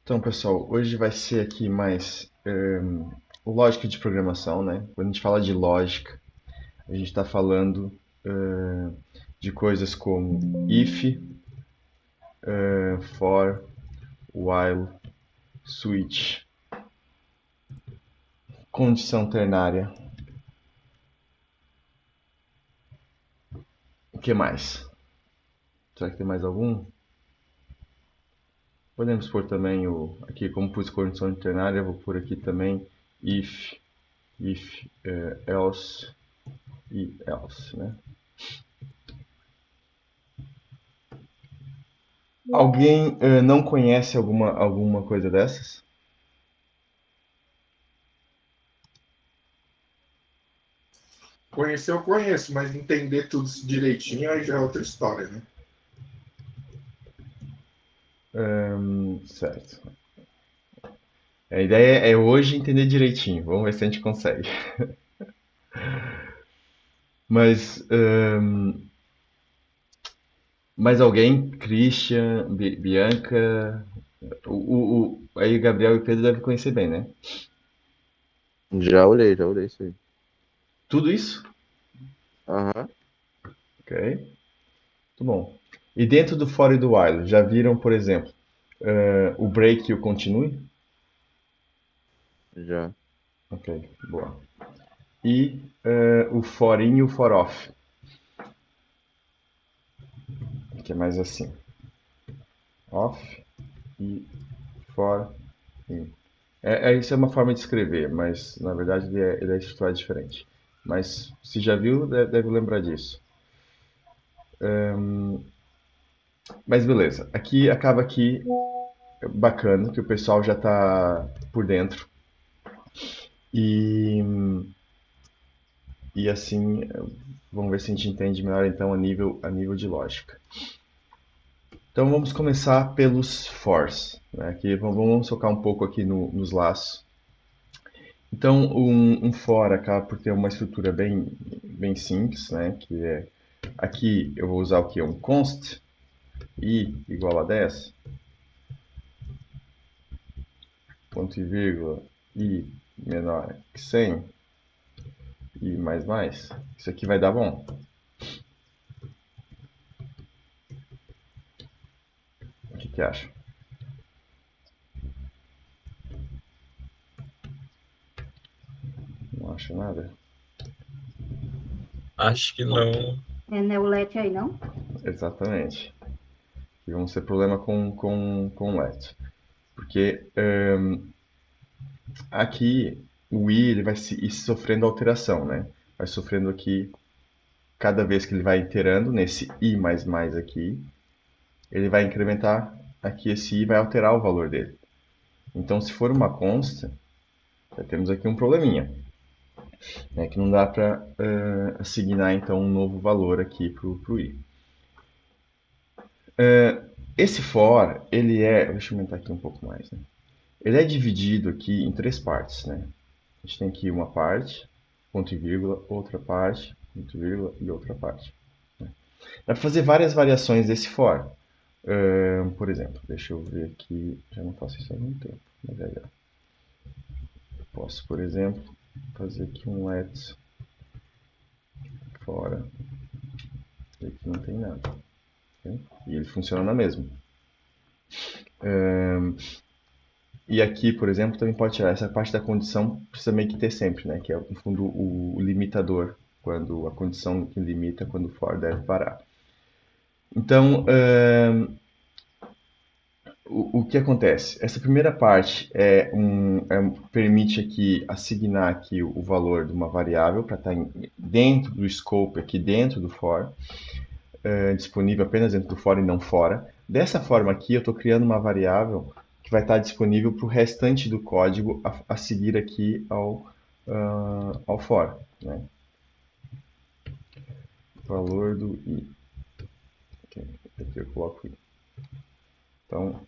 Então, pessoal, hoje vai ser aqui mais lógica de programação, né? Quando a gente fala de lógica, a gente está falando de coisas como if, for, while, switch, condição ternária. O que mais? Será que tem mais algum? Podemos pôr também aqui, como pus condição ternária, eu vou pôr aqui também if, else e else, né? Alguém não conhece alguma coisa dessas? Conhecer eu conheço, mas entender tudo direitinho aí já é outra história, né? Certo. A ideia é hoje entender direitinho. Vamos ver se a gente consegue. Mas, mais alguém? Christian, Bianca. Aí Gabriel e Pedro devem conhecer bem, né? Já olhei isso aí. Tudo isso? Aham, Ok. Muito bom. E dentro do for e do while, já viram, por exemplo, o break e o continue? já. Ok, boa. E o for in e o for off, que é mais assim. Off e for in. Isso é uma forma de escrever, mas na verdade ele é estruturado diferente. Mas se já viu, deve lembrar disso. Mas beleza, aqui acaba aqui bacana, que o pessoal já está por dentro. E, e assim, vamos ver se a gente entende melhor então a nível de lógica. Então vamos começar pelos fors, né? Aqui, vamos focar um pouco aqui nos laços. Então, um for acaba por ter uma estrutura bem simples, né? Que é, aqui eu vou usar o que? Um const, i igual a 10, ponto e vírgula, i menor que 100, i mais mais. Isso aqui vai dar bom. O que acha? Não acha nada? Acho que não. É Neulete aí, não? Exatamente. E vamos ter problema com let. Porque aqui o i ele vai ir sofrendo alteração, né? Vai sofrendo aqui cada vez que ele vai iterando nesse i mais mais aqui, ele vai incrementar aqui esse i vai alterar o valor dele. Então, se for uma consta, já temos aqui um probleminha, né, que não dá para assignar então um novo valor aqui para o i. Esse for, ele deixa eu aumentar aqui um pouco mais, né? Ele é dividido aqui em três partes, né? A gente tem aqui uma parte, ponto e vírgula, outra parte, ponto e vírgula e outra parte. Dá para fazer várias variações desse for. Por exemplo, deixa eu ver aqui, já não faço isso há muito tempo, mas é legal. Posso, por exemplo, fazer aqui um let fora, e aqui não tem nada. Ok? E ele funciona na mesma. E aqui, por exemplo, também pode tirar essa parte da condição, precisa meio que ter sempre, né? Que é, no fundo, o limitador, quando a condição que limita quando o for deve parar. Então, o que acontece? Essa primeira parte permite aqui assignar aqui o valor de uma variável para estar dentro do scope, aqui dentro do for, disponível apenas dentro do for e não fora. Dessa forma aqui, eu estou criando uma variável que vai estar disponível para o restante do código a seguir aqui ao for. Né? Valor do i. Aqui eu coloco i. Então,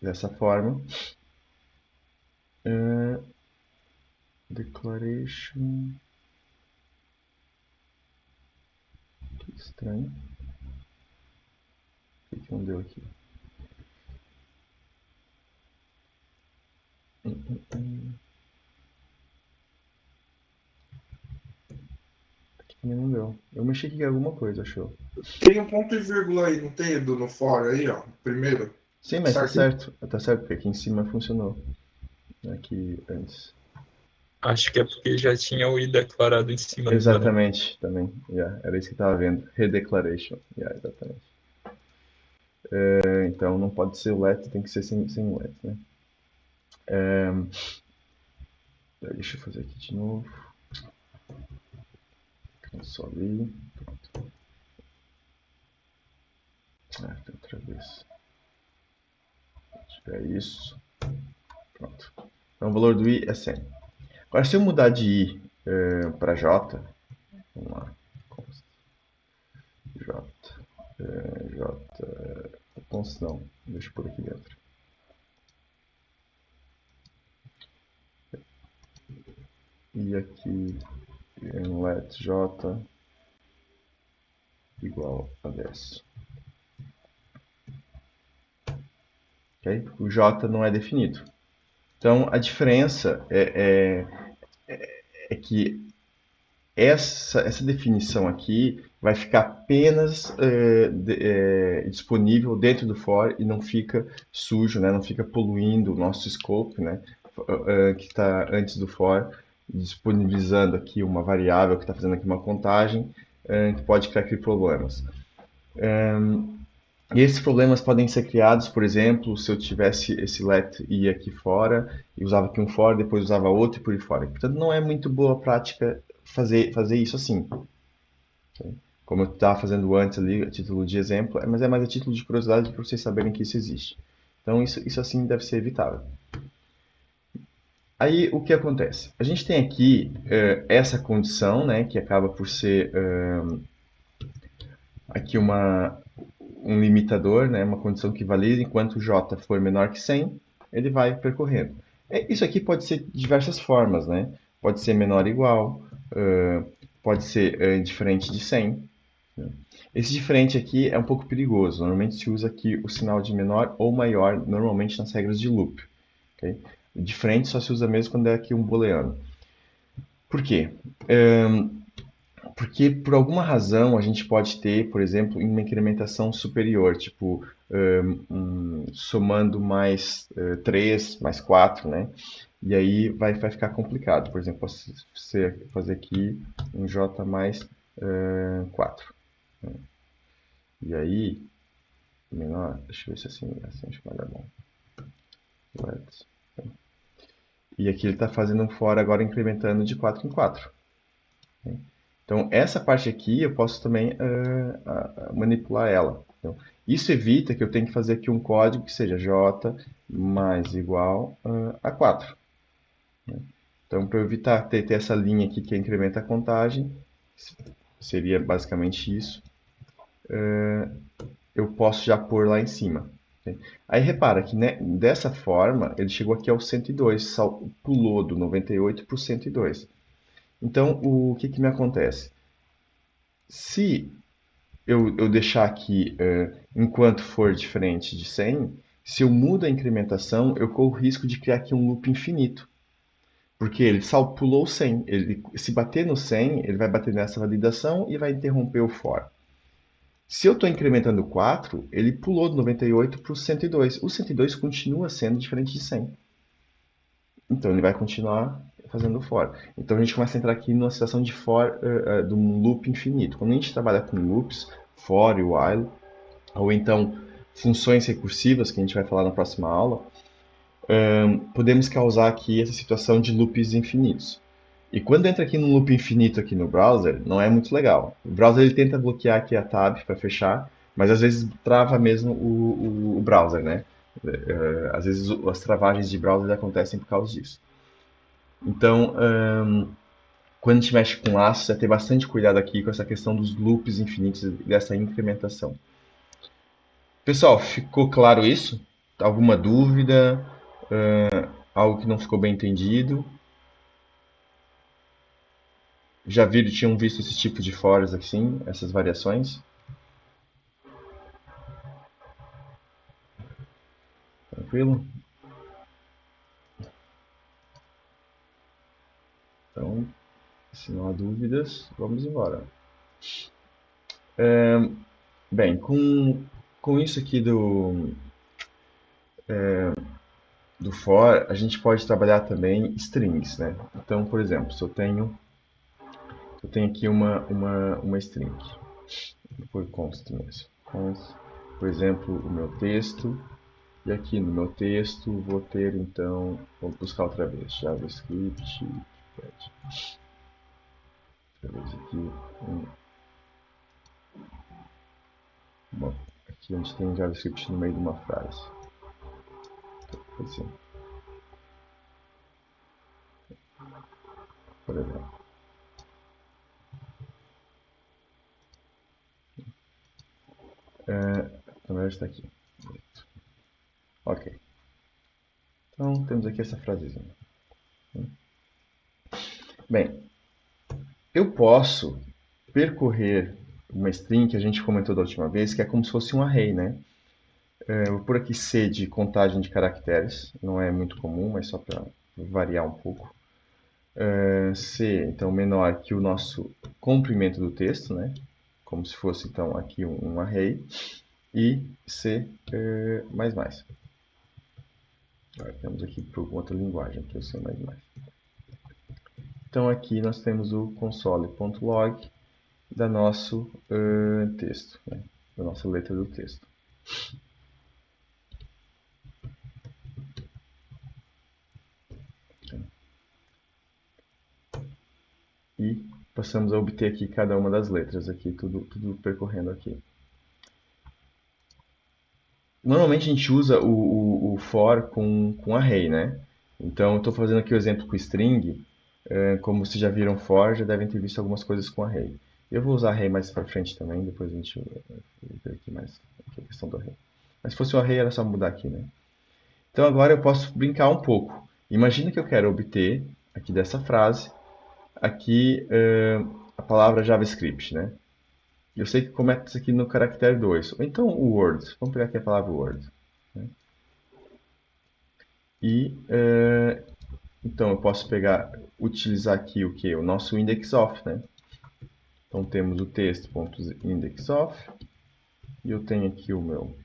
dessa forma, declaration. Que estranho. Por que não deu aqui? mexi aqui em alguma coisa, achou? Tem um ponto e vírgula aí, não tem, Edu, no for aí, ó. Primeiro. Sim, mas Certo? tá certo, porque aqui em cima funcionou. Aqui antes. Acho que é porque já tinha o i declarado em cima do parâmetro. Exatamente, também. Yeah, era isso que eu tava vendo. Redeclaration. Yeah, exatamente. Então não pode ser o let, tem que ser sem let, né? Deixa eu fazer aqui de novo. Console. Pronto. Tem outra vez. É isso. Pronto. Então o valor do i é 100. Agora se eu mudar de i para j, vamos lá. J. J. Const não. Deixa eu pôr aqui dentro. E aqui let j igual a 10. Okay? O j não é definido. Então a diferença é que essa definição aqui vai ficar apenas disponível dentro do for e não fica sujo, né? Não fica poluindo o nosso scope, né? Que está antes do for, disponibilizando aqui uma variável que está fazendo aqui uma contagem, que pode criar aqui problemas. E esses problemas podem ser criados, por exemplo, se eu tivesse esse let i aqui fora e usava aqui um for, depois usava outro e por aí fora. Portanto, não é muito boa prática fazer isso assim. Okay? Como eu estava fazendo antes ali, a título de exemplo, mas é mais a título de curiosidade para vocês saberem que isso existe. Então, isso assim deve ser evitável. Aí, o que acontece? A gente tem aqui essa condição, né, que acaba por ser aqui um limitador, né, uma condição que valida enquanto o j for menor que 100, ele vai percorrendo. Isso aqui pode ser de diversas formas, né? Pode ser menor ou igual, pode ser diferente de 100. Né? Esse diferente aqui é um pouco perigoso. Normalmente se usa aqui o sinal de menor ou maior, normalmente nas regras de loop. Okay? O diferente só se usa mesmo quando é aqui um booleano. Por quê? Porque por alguma razão a gente pode ter, por exemplo, uma incrementação superior, tipo somando mais 3, mais 4, né? E aí vai ficar complicado. Por exemplo, posso fazer aqui um j mais 4. Né? E aí, menor, deixa eu ver se assim acho que vai dar bom. Let's. E aqui ele está fazendo um for agora incrementando de 4 em 4. Né? Então, essa parte aqui eu posso também manipular ela. Então, isso evita que eu tenha que fazer aqui um código que seja j mais igual a 4. Né? Então, para eu evitar ter essa linha aqui que incrementa a contagem, seria basicamente isso, eu posso já pôr lá em cima. Aí repara que né, dessa forma ele chegou aqui ao 102, pulou do 98 para o 102. Então, o que me acontece? Se eu deixar aqui, enquanto for diferente de 100, se eu mudo a incrementação, eu corro o risco de criar aqui um loop infinito. Porque ele pulou 100. Se bater no 100, ele vai bater nessa validação e vai interromper o for. Se eu estou incrementando 4, ele pulou do 98 para o 102. O 102 continua sendo diferente de 100. Então ele vai continuar fazendo for. Então a gente começa a entrar aqui numa situação de de um loop infinito. Quando a gente trabalha com loops, for e while, ou então funções recursivas, que a gente vai falar na próxima aula, podemos causar aqui essa situação de loops infinitos. E quando entra aqui no loop infinito aqui no browser, não é muito legal. O browser ele tenta bloquear aqui a tab para fechar, mas às vezes trava mesmo o browser, né? Às vezes as travagens de browser acontecem por causa disso. Então, quando a gente mexe com laços, é ter bastante cuidado aqui com essa questão dos loops infinitos e dessa incrementação. Pessoal, ficou claro isso? Alguma dúvida? Algo que não ficou bem entendido? Já tinham visto esse tipo de fores assim, essas variações? Tranquilo? Então, se não há dúvidas, vamos embora. Bem, com isso aqui do for, a gente pode trabalhar também strings, né? Então, por exemplo, se eu tenho aqui uma string, por const mesmo. Const, por exemplo, o meu texto, e aqui no meu texto vou ter então, vou buscar outra vez, JavaScript, outra vez aqui, bom, aqui a gente tem JavaScript no meio de uma frase. Assim, por exemplo. Na verdade está aqui. Ok. Então temos aqui essa frasezinha. Bem, eu posso percorrer uma string que a gente comentou da última vez, que é como se fosse um array, né? Eu vou por aqui C de contagem de caracteres, não é muito comum, mas só para variar um pouco. C, então, menor que o nosso comprimento do texto, né? Como se fosse, então, aqui um array. E C mais mais. Agora temos aqui para outra linguagem, que é o C mais mais. Então, aqui nós temos o console.log da nosso texto, né? Da nossa letra do texto. E passamos a obter aqui cada uma das letras, aqui tudo percorrendo aqui. Normalmente a gente usa o for com array, né? Então, eu estou fazendo aqui o exemplo com string. Como vocês já viram for, já devem ter visto algumas coisas com array. Eu vou usar array mais para frente também, depois a gente vai ver aqui mais aqui a questão do array. Mas se fosse o array, era só mudar aqui, né? Então, agora eu posso brincar um pouco. Imagina que eu quero obter, aqui dessa frase, aqui a palavra JavaScript, né? Eu sei que começa aqui no caractere 2. Ou então o word. Vamos pegar aqui a palavra word. Né? E então eu posso utilizar aqui o que? O nosso index of, né? Então temos o texto.indexOf e eu tenho aqui o meu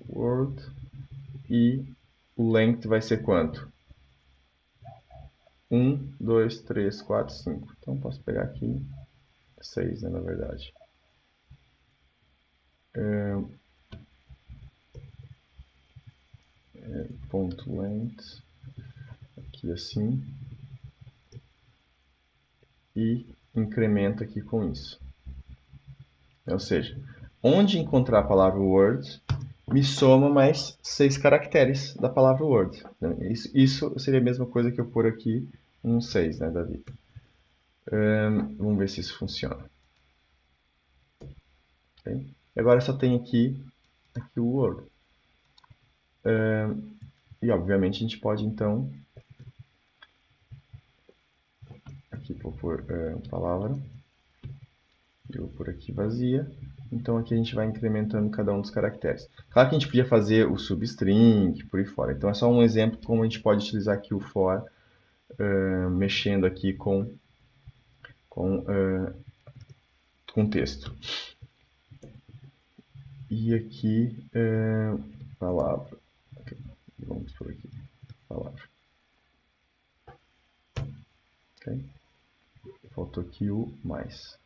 word e o length vai ser quanto? 1, 2, 3, 4, 5. Então posso pegar aqui 6, né, na verdade. Ponto length aqui assim e incremento aqui com isso. Ou seja, onde encontrar a palavra word, me soma mais 6 caracteres da palavra word. Isso seria a mesma coisa que eu pôr aqui um 6, né, Davi? Vamos ver se isso funciona. Okay? E agora só tem aqui o word. E obviamente a gente pode então aqui vou pôr palavra, eu vou pôr aqui vazia. Então aqui a gente vai incrementando cada um dos caracteres. Claro que a gente podia fazer o substring, por aí fora. Então é só um exemplo como a gente pode utilizar aqui o for, mexendo aqui com texto. E aqui, palavra. Okay. Vamos por aqui, palavra. Okay. Faltou aqui o mais.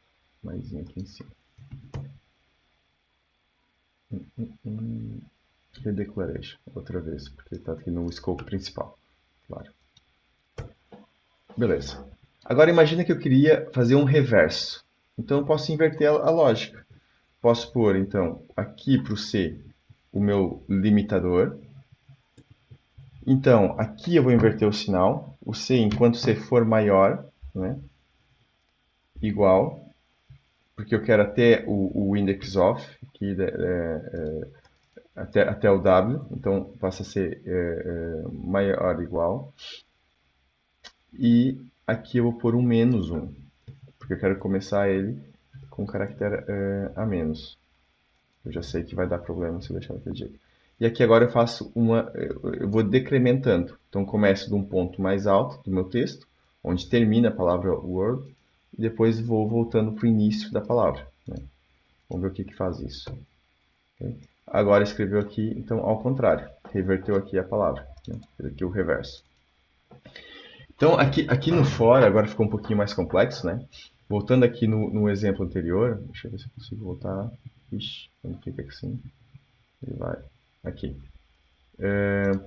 Maisinho aqui em cima. Redeclaration, outra vez, porque está aqui no scope principal. Claro. Beleza. Agora imagina que eu queria fazer um reverso. Então eu posso inverter a lógica. Posso pôr, então, aqui para o C o meu limitador. Então, aqui eu vou inverter o sinal. O C, enquanto C for maior, né, igual, porque eu quero até o index of, aqui, até o W, então passa a ser maior ou igual. E aqui eu vou pôr um menos 1, porque eu quero começar ele com caractere a menos. Eu já sei que vai dar problema se eu deixar daquele jeito. E aqui agora eu faço eu vou decrementando. Então começo de um ponto mais alto do meu texto, onde termina a palavra word, e depois vou voltando para o início da palavra. Né? Vamos ver o que que faz isso. Ok? Agora escreveu aqui, então, ao contrário. Reverteu aqui a palavra, né? Fez aqui o reverso. Então, aqui no for, agora ficou um pouquinho mais complexo, né? Voltando aqui no exemplo anterior, deixa eu ver se eu consigo voltar. Ixi, quando fica assim, ele vai. Aqui.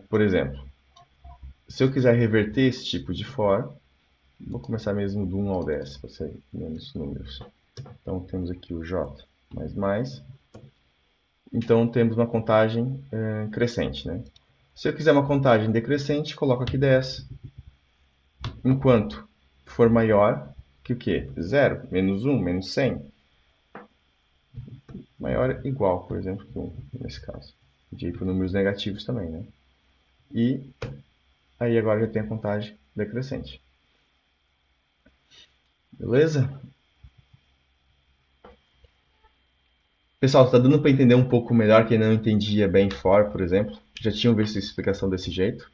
Por exemplo, se eu quiser reverter esse tipo de for, vou começar mesmo do 1 ao 10, para ser menos números. Então, temos aqui o j mais. Então, temos uma contagem crescente, né? Se eu quiser uma contagem decrescente, coloco aqui 10. Enquanto for maior que o quê? 0, menos 1, menos 100. Maior ou igual, por exemplo, que 1, nesse caso. Podia ir para números negativos também, né? E aí agora já tem a contagem decrescente. Beleza? Pessoal, está dando para entender um pouco melhor quem não entendia bem for, por exemplo? Já tinham visto essa explicação desse jeito?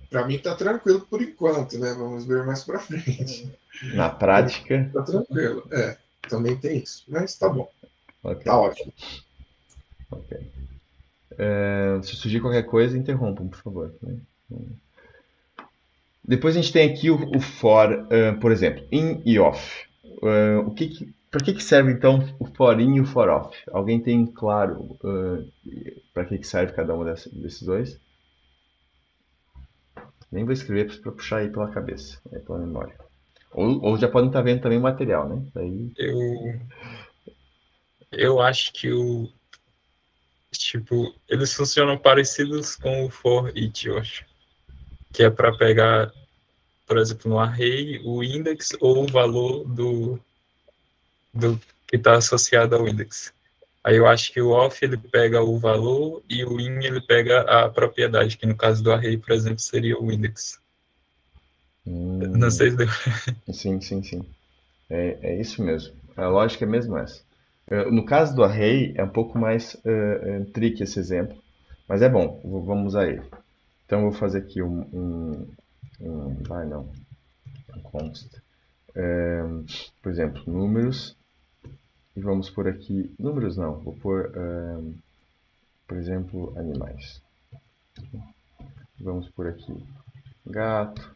Para mim tá tranquilo por enquanto, né? Vamos ver mais para frente. Na prática, Tá tranquilo. Também tem isso. Mas tá bom. ok. Tá ótimo. Ok. Se surgir qualquer coisa, interrompam, por favor, né? Depois a gente tem aqui o for, por exemplo, in e off. Para que serve então o for in e o for off? Alguém tem claro para que serve cada um desses dois? Nem vou escrever para puxar aí pela cabeça, pela memória. Ou já podem estar vendo também o material, né? Daí... Eu acho que eles funcionam parecidos com o for each, eu acho. Que é para pegar, por exemplo, no array, o index ou o valor do que está associado ao index. Aí eu acho que o off ele pega o valor e o in ele pega a propriedade, que no caso do array, por exemplo, seria o index. Não sei se deu. Sim. É isso mesmo. A lógica é mesmo essa. No caso do array, é um pouco mais tricky esse exemplo, mas é bom, vamos usar ele. Então, eu vou fazer aqui um const. Por exemplo, números. E vamos por aqui, números não, vou pôr, por exemplo, animais. Vamos por aqui, gato,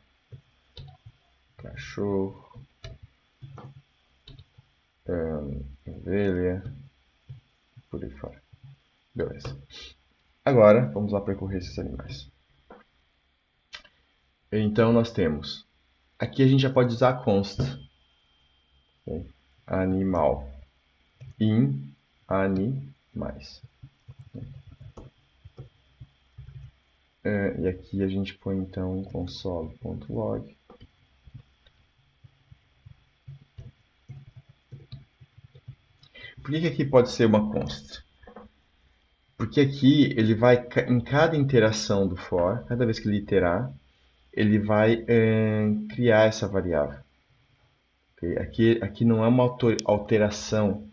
cachorro, ovelha, por aí fora. Beleza. Agora, vamos lá percorrer esses animais. Então, nós temos, aqui a gente já pode usar const, okay? Animal, in, animais. E aqui a gente põe então console.log. Por que aqui pode ser uma const? Porque aqui ele vai, em cada interação do for, cada vez que ele iterar, ele vai criar essa variável. Okay? Aqui não é uma alteração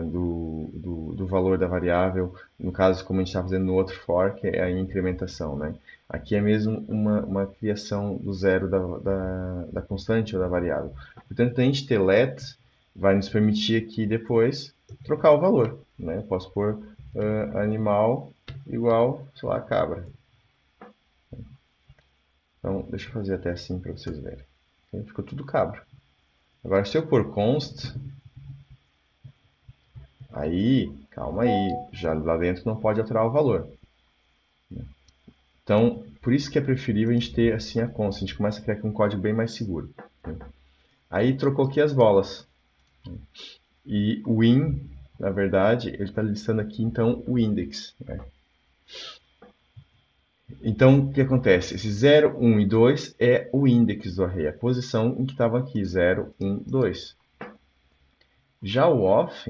do valor da variável, no caso como a gente está fazendo no outro for, que é a incrementação, né? Aqui é mesmo uma criação do zero da constante ou da variável. Portanto, a gente ter let vai nos permitir aqui depois trocar o valor, né? Eu posso pôr animal igual, sei lá, cabra. Então, deixa eu fazer até assim para vocês verem. Okay? Ficou tudo cabra. Agora, se eu pôr const, aí, calma aí, já lá dentro não pode alterar o valor. Então, por isso que é preferível a gente ter assim a const. A gente começa a criar aqui um código bem mais seguro. Aí trocou aqui as bolas. E o in, na verdade, ele está listando aqui então o index. Né? Então, o que acontece? Esse 0, 1 e 2 é o index do array, a posição em que estava aqui, 0, 1, 2. Já o off,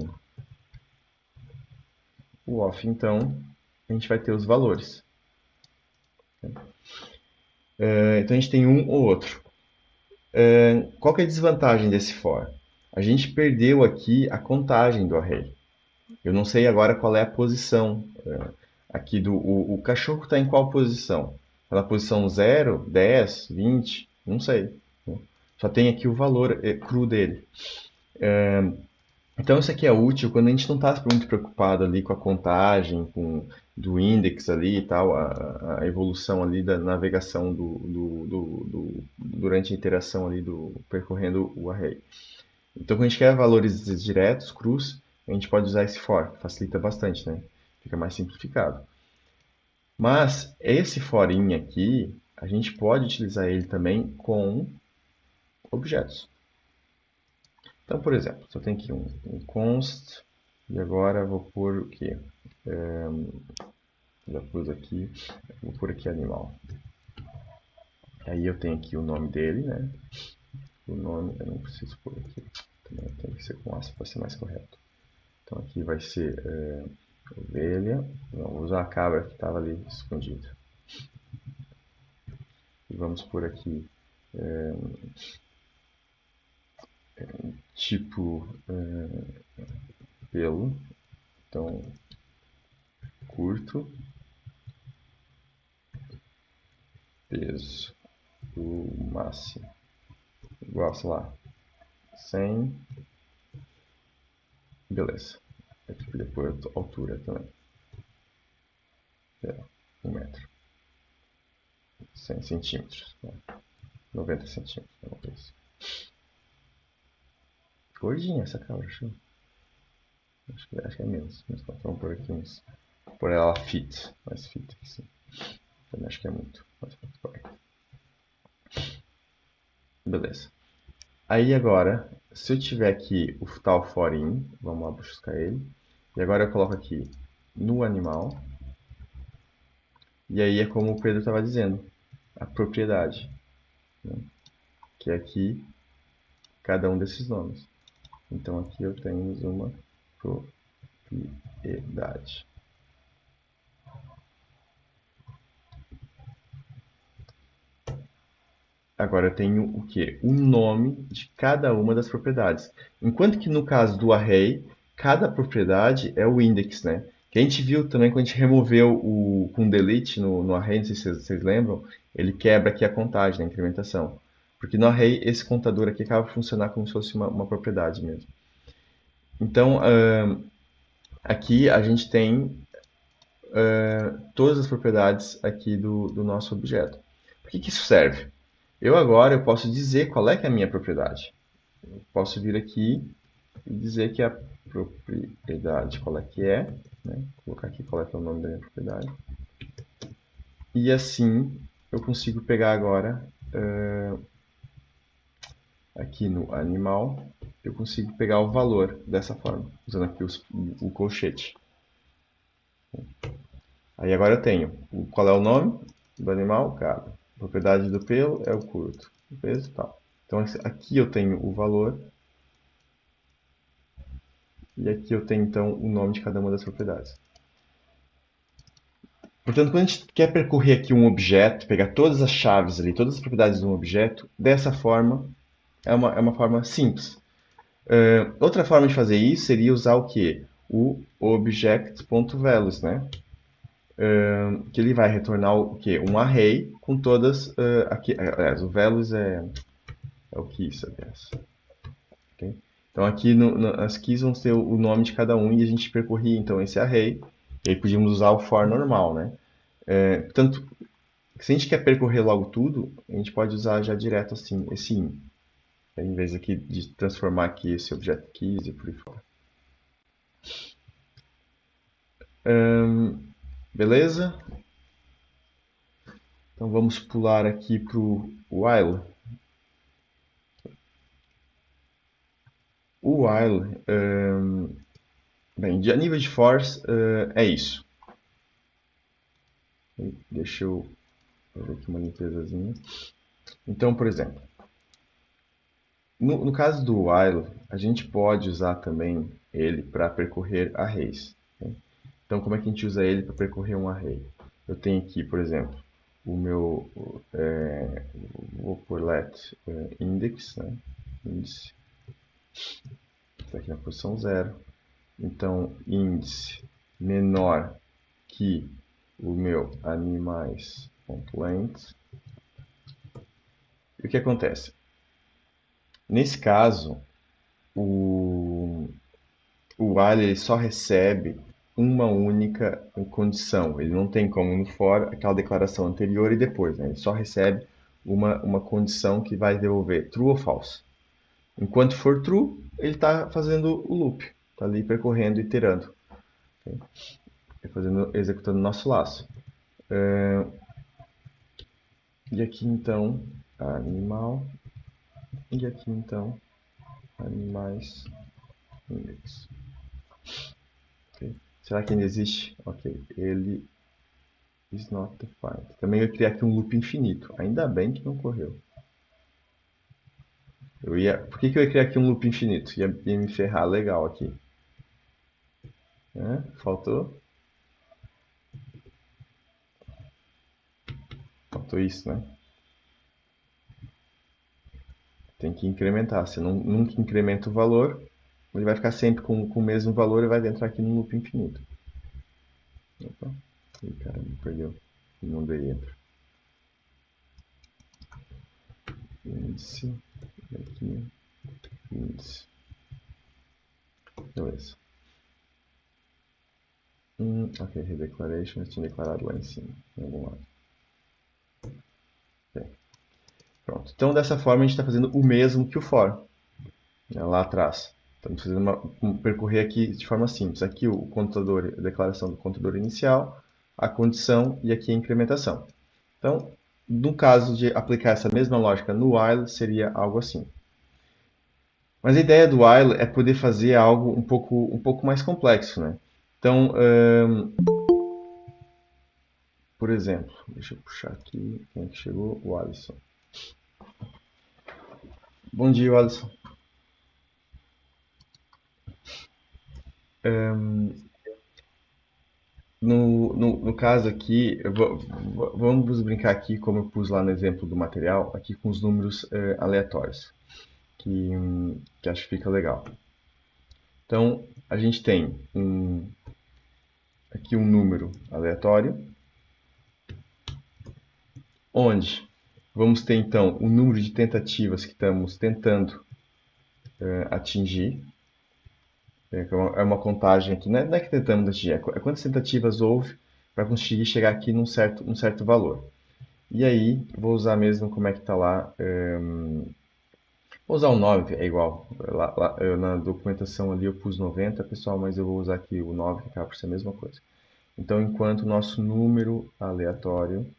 então, a gente vai ter os valores. Então, a gente tem um ou outro. Qual que é a desvantagem desse for? A gente perdeu aqui a contagem do array. Eu não sei agora qual é a posição aqui o cachorro está em qual posição? Está na posição 0, 10, 20? Não sei. Só tem aqui o valor cru dele. Então isso aqui é útil quando a gente não está muito preocupado ali com a contagem, do index ali e tal, a evolução ali da navegação durante a interação ali percorrendo o array. Então quando a gente quer valores diretos, crus, a gente pode usar esse for, que facilita bastante, né? Fica mais simplificado. Mas esse forinho aqui, a gente pode utilizar ele também com objetos. Então, por exemplo, se eu tenho aqui um const, e agora vou pôr o quê? Já pus aqui, vou pôr aqui animal. Aí eu tenho aqui o nome dele, né? O nome, eu não preciso pôr aqui. Também tem que ser com aço para ser mais correto. Então aqui vai ser ovelha. Não, vou usar a cabra que estava ali escondida. E vamos por aqui tipo pelo. Então, curto. Peso. O máximo. Igual, sei lá, 100. Beleza. Aqui podia pôr a altura também. 1 metro. 100 centímetros. 90 centímetros. Vamos ver isso. Gordinha essa cabra, acho que é menos. Mas vamos por aqui uns. Por ela fit. Mais fit assim. Também acho que é muito. Beleza. Aí agora, se eu tiver aqui o tal forin, vamos lá buscar ele. E agora eu coloco aqui no animal. E aí é como o Pedro estava dizendo, a propriedade, né? Que é aqui cada um desses nomes. Então aqui eu tenho uma propriedade. Agora eu tenho o quê? O nome de cada uma das propriedades. Enquanto que no caso do array, cada propriedade é o index, né? Que a gente viu também quando a gente removeu com delete no array, não sei se vocês lembram, ele quebra aqui a contagem, a incrementação. Porque no array esse contador aqui acaba funcionar como se fosse uma propriedade mesmo. Então, aqui a gente tem todas as propriedades aqui do nosso objeto. Por que isso serve? Eu posso dizer qual é que é a minha propriedade. Eu posso vir aqui e dizer que a propriedade qual é que é, né? Vou colocar aqui qual é que é o nome da minha propriedade. E assim eu consigo pegar agora, aqui no animal, eu consigo pegar o valor dessa forma, usando aqui o colchete. Aí agora eu tenho qual é o nome do animal, cabra. A propriedade do pelo é o curto. O peso tal. Então aqui eu tenho o valor. E aqui eu tenho então o nome de cada uma das propriedades. Portanto, quando a gente quer percorrer aqui um objeto, pegar todas as chaves ali, todas as propriedades de um objeto, dessa forma, é uma forma simples. Outra forma de fazer isso seria usar o quê? O object.values, né? Que ele vai retornar o quê? Um array com todas. Aqui, aliás, o values é o keys, aliás. Okay? Então aqui as keys vão ter o nome de cada um e a gente percorria então esse array. E aí podíamos usar o for normal, né? Portanto, se a gente quer percorrer logo tudo, a gente pode usar já direto assim, esse in. Em vez aqui de transformar aqui esse objeto keys e por aí fora. Beleza? Então vamos pular aqui para o while. O while, bem, a nível de for, é isso. Deixa eu fazer aqui uma limpezazinha. Então, por exemplo, no caso do while, a gente pode usar também ele para percorrer arrays. Né? Então, como é que a gente usa ele para percorrer um array? Eu tenho aqui, por exemplo, o meu, vou por let index, né? Índice, está aqui na posição 0. Então, índice menor que o meu animais.length. E o que acontece? Nesse caso, o while ele só recebe uma única condição. Ele não tem como no for aquela declaração anterior e depois, né? Ele só recebe uma condição que vai devolver true ou false. Enquanto for true, ele está fazendo o loop, está ali percorrendo, iterando, okay? Executando o nosso laço. E aqui então, animal, e aqui então, animais index. Okay. Será que ainda existe? Ok, ele is not defined. Também eu criei aqui um loop infinito, ainda bem que não correu. Por que eu ia criar aqui um loop infinito? Ia me ferrar legal aqui. Faltou? Faltou isso, né? Tem que incrementar. Se nunca incrementa o valor, ele vai ficar sempre com o mesmo valor e vai entrar aqui no loop infinito. Opa. Ih, cara, me perdeu. Não dei enter. Índice. Aqui. Índice. Beleza. Ok, redeclaration. Eu tinha declarado lá em cima. Em algum lado. Okay. Pronto. Então, dessa forma, a gente está fazendo o mesmo que o for, né, lá atrás. Estamos fazendo percorrer aqui de forma simples. Aqui o contador, a declaração do contador inicial, a condição e aqui a incrementação. Então, no caso de aplicar essa mesma lógica no while, seria algo assim. Mas a ideia do while é poder fazer algo um pouco mais complexo, né? Então, por exemplo, deixa eu puxar aqui, quem é que chegou? O Alisson. Bom dia, Alisson. No caso aqui, vamos brincar aqui, como eu pus lá no exemplo do material, aqui com os números aleatórios, que acho que fica legal. Então, a gente tem aqui um número aleatório, onde vamos ter então o número de tentativas que estamos tentando atingir. É uma contagem aqui, não é que tentamos atingir, é quantas tentativas houve para conseguir chegar aqui num certo valor. E aí, vou usar mesmo como é que está lá. Vou usar o 9, é igual. Na documentação ali eu pus 90, pessoal, mas eu vou usar aqui o 9, que acaba por ser a mesma coisa. Então, enquanto o nosso número aleatório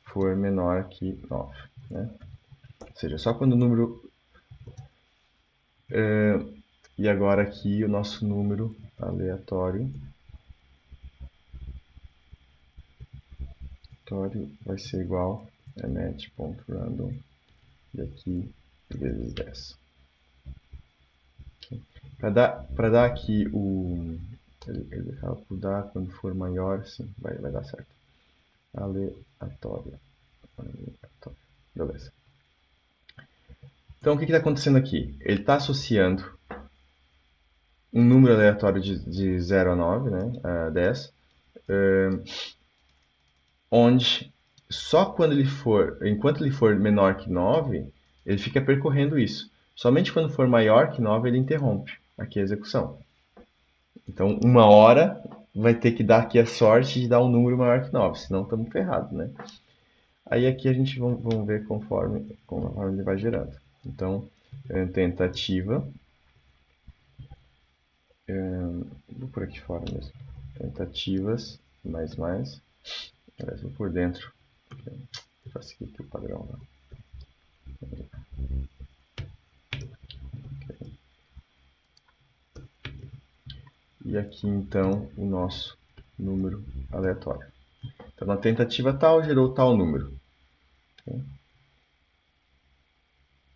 for menor que 9, né? Ou seja, só quando o número... e agora aqui o nosso número aleatório vai ser igual a net.random e aqui vezes 10. Okay. Para dar aqui ele acaba por dar quando for maior, sim, vai dar certo. Aleatório. Beleza. Então, o que está acontecendo aqui? Ele está associando um número aleatório de 0 a 9, né, a 10, onde só enquanto ele for menor que 9, ele fica percorrendo isso. Somente quando for maior que 9, ele interrompe aqui a execução. Então, uma hora vai ter que dar aqui a sorte de dar um número maior que 9, senão estamos ferrados, né? Aí aqui a gente vamos ver conforme ele vai gerando. Então, tentativa. Vou por aqui fora mesmo. Tentativas, mais. Aliás, vou por dentro. Para seguir aqui o padrão lá. Okay. E aqui então o nosso número aleatório. Então na tentativa tal gerou tal número. Okay.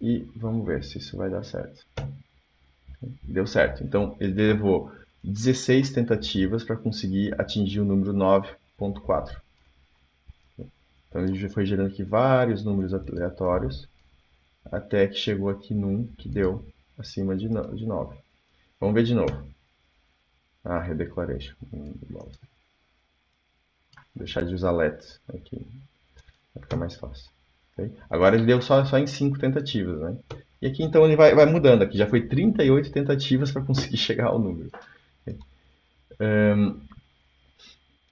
E vamos ver se isso vai dar certo. Deu certo. Então ele levou 16 tentativas para conseguir atingir o número 9.4. Então ele já foi gerando aqui vários números aleatórios até que chegou aqui num que deu acima de 9. Vamos ver de novo. Redeclaration. Vou deixar de usar let aqui. Vai ficar mais fácil. Okay? Agora ele deu só em 5 tentativas, né? E aqui então ele vai mudando. Aqui já foi 38 tentativas para conseguir chegar ao número.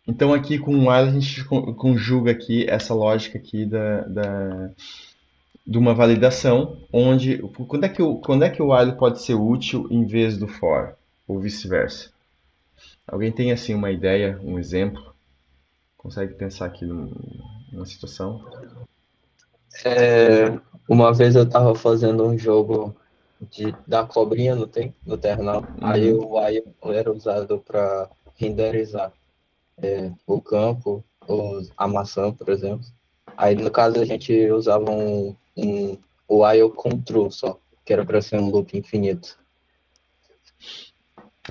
Então aqui com o while a gente conjuga aqui essa lógica aqui de uma validação, onde quando é que o while pode ser útil em vez do for, ou vice-versa? Alguém tem assim uma ideia, um exemplo? Consegue pensar aqui numa situação? É, uma vez eu tava fazendo um jogo da cobrinha no terminal, aí Uhum. o while era usado para renderizar o campo, a maçã, por exemplo. Aí no caso a gente usava um while com true só, que era para ser um loop infinito.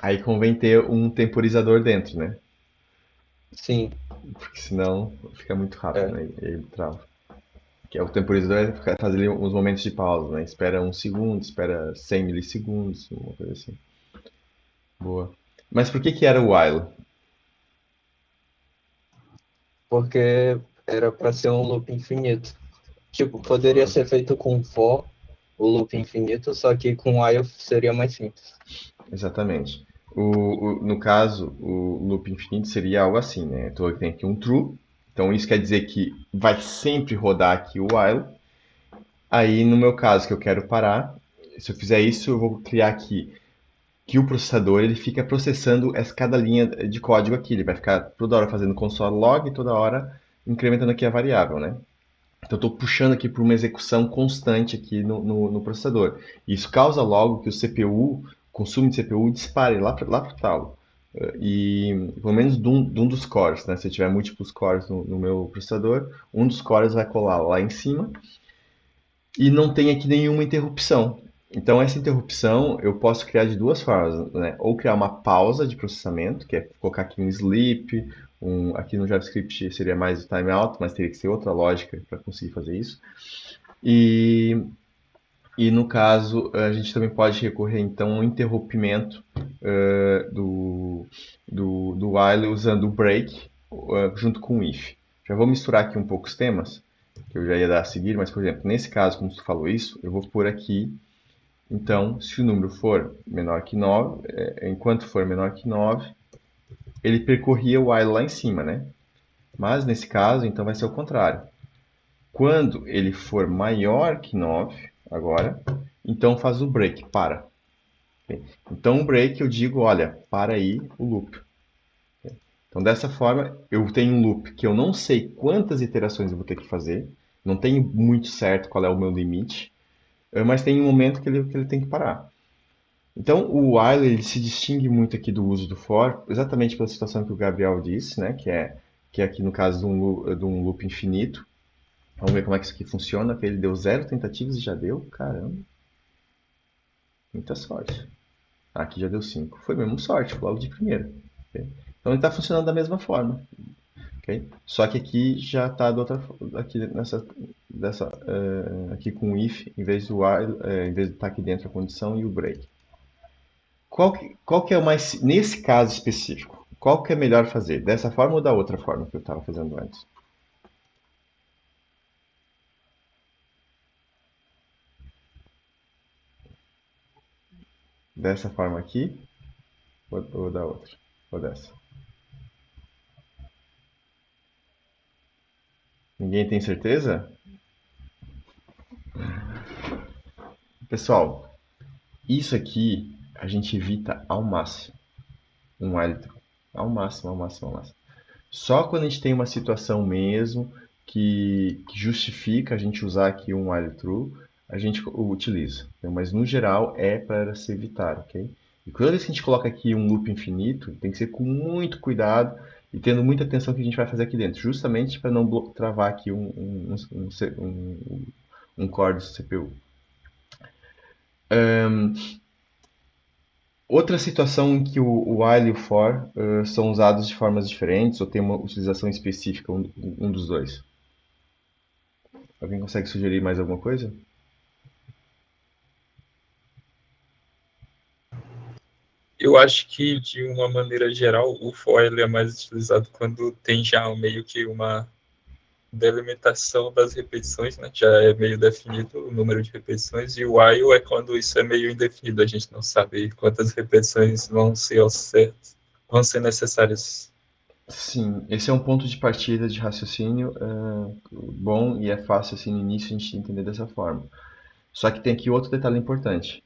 Aí convém ter um temporizador dentro, né? Sim, Porque senão fica muito rápido, é, né? E ele trava. Que é o temporizador faz ali uns momentos de pausa, né? Espera um segundo, espera 100 milissegundos, uma coisa assim. Boa. Mas por que que era o while? porque era para ser um loop infinito. Tipo, poderia ser feito com for, o loop infinito, só que com while seria mais simples. Exatamente. No caso, o loop infinito seria algo assim, né? Então eu tenho aqui um true, então isso quer dizer que vai sempre rodar aqui o while. Aí no meu caso que eu quero parar, se eu fizer isso, eu vou criar aqui que o processador ele fica processando cada linha de código aqui. Ele vai ficar toda hora fazendo console log e toda hora incrementando aqui a variável, né? Então, eu estou puxando aqui para uma execução constante aqui no processador. Isso causa logo que o CPU, consumo de CPU, dispare lá para o talo. E pelo menos de um dos cores, né? Se eu tiver múltiplos cores no meu processador, um dos cores vai colar lá em cima e não tem aqui nenhuma interrupção. Então, essa interrupção eu posso criar de duas formas, né? Ou criar uma pausa de processamento, que é colocar aqui um sleep, aqui no JavaScript seria mais o timeout, mas teria que ser outra lógica para conseguir fazer isso. E, e no caso, a gente também pode recorrer então ao interrompimento do while usando o break junto com o if. Já vou misturar aqui um pouco os temas, que eu já ia dar a seguir, mas por exemplo, nesse caso, como tu falou isso, eu vou pôr aqui, então, se o número for menor que 9, enquanto for menor que 9, ele percorria o while lá em cima, né? Mas nesse caso, então vai ser o contrário. Quando ele for maior que 9, agora, então faz o break, para. Então o break eu digo, olha, para aí o loop. Então dessa forma eu tenho um loop que eu não sei quantas iterações eu vou ter que fazer, não tenho muito certo qual é o meu limite, mas tem um momento que ele tem que parar. Então o while ele se distingue muito aqui do uso do for, exatamente pela situação que o Gabriel disse, né, que é aqui no caso de um loop infinito. Vamos ver como é que isso aqui funciona, que ele deu 0 tentativas e já deu, caramba, muita sorte. Aqui já deu 5. Foi mesmo sorte, logo de primeira. Ok? Então ele está funcionando da mesma forma. Okay? Só que aqui já está aqui aqui com o if em vez do while, em vez de estar aqui dentro a condição e o break. Qual que é o mais nesse caso específico? Qual que é melhor fazer? Dessa forma ou da outra forma que eu estava fazendo antes? Dessa forma aqui ou da outra? Ou dessa? Ninguém tem certeza? Pessoal, isso aqui a gente evita ao máximo um árbitro. Ao máximo, ao máximo, ao máximo. Só quando a gente tem uma situação mesmo que justifica a gente usar aqui um while true, a gente utiliza. Mas no geral é para se evitar, ok? E toda vez que a gente coloca aqui um loop infinito, tem que ser com muito cuidado e tendo muita atenção no que a gente vai fazer aqui dentro, justamente para não travar aqui um core do CPU. Outra situação em que o while e o for são usados de formas diferentes ou tem uma utilização específica, um dos dois. Alguém consegue sugerir mais alguma coisa? Eu acho que, de uma maneira geral, o for ele é mais utilizado quando tem já meio que uma delimitação das repetições, né? Já é meio definido o número de repetições, e o while é quando isso é meio indefinido, a gente não sabe quantas repetições vão ser necessárias. Sim, esse é um ponto de partida de raciocínio bom e é fácil assim no início a gente entender dessa forma. Só que tem aqui outro detalhe importante,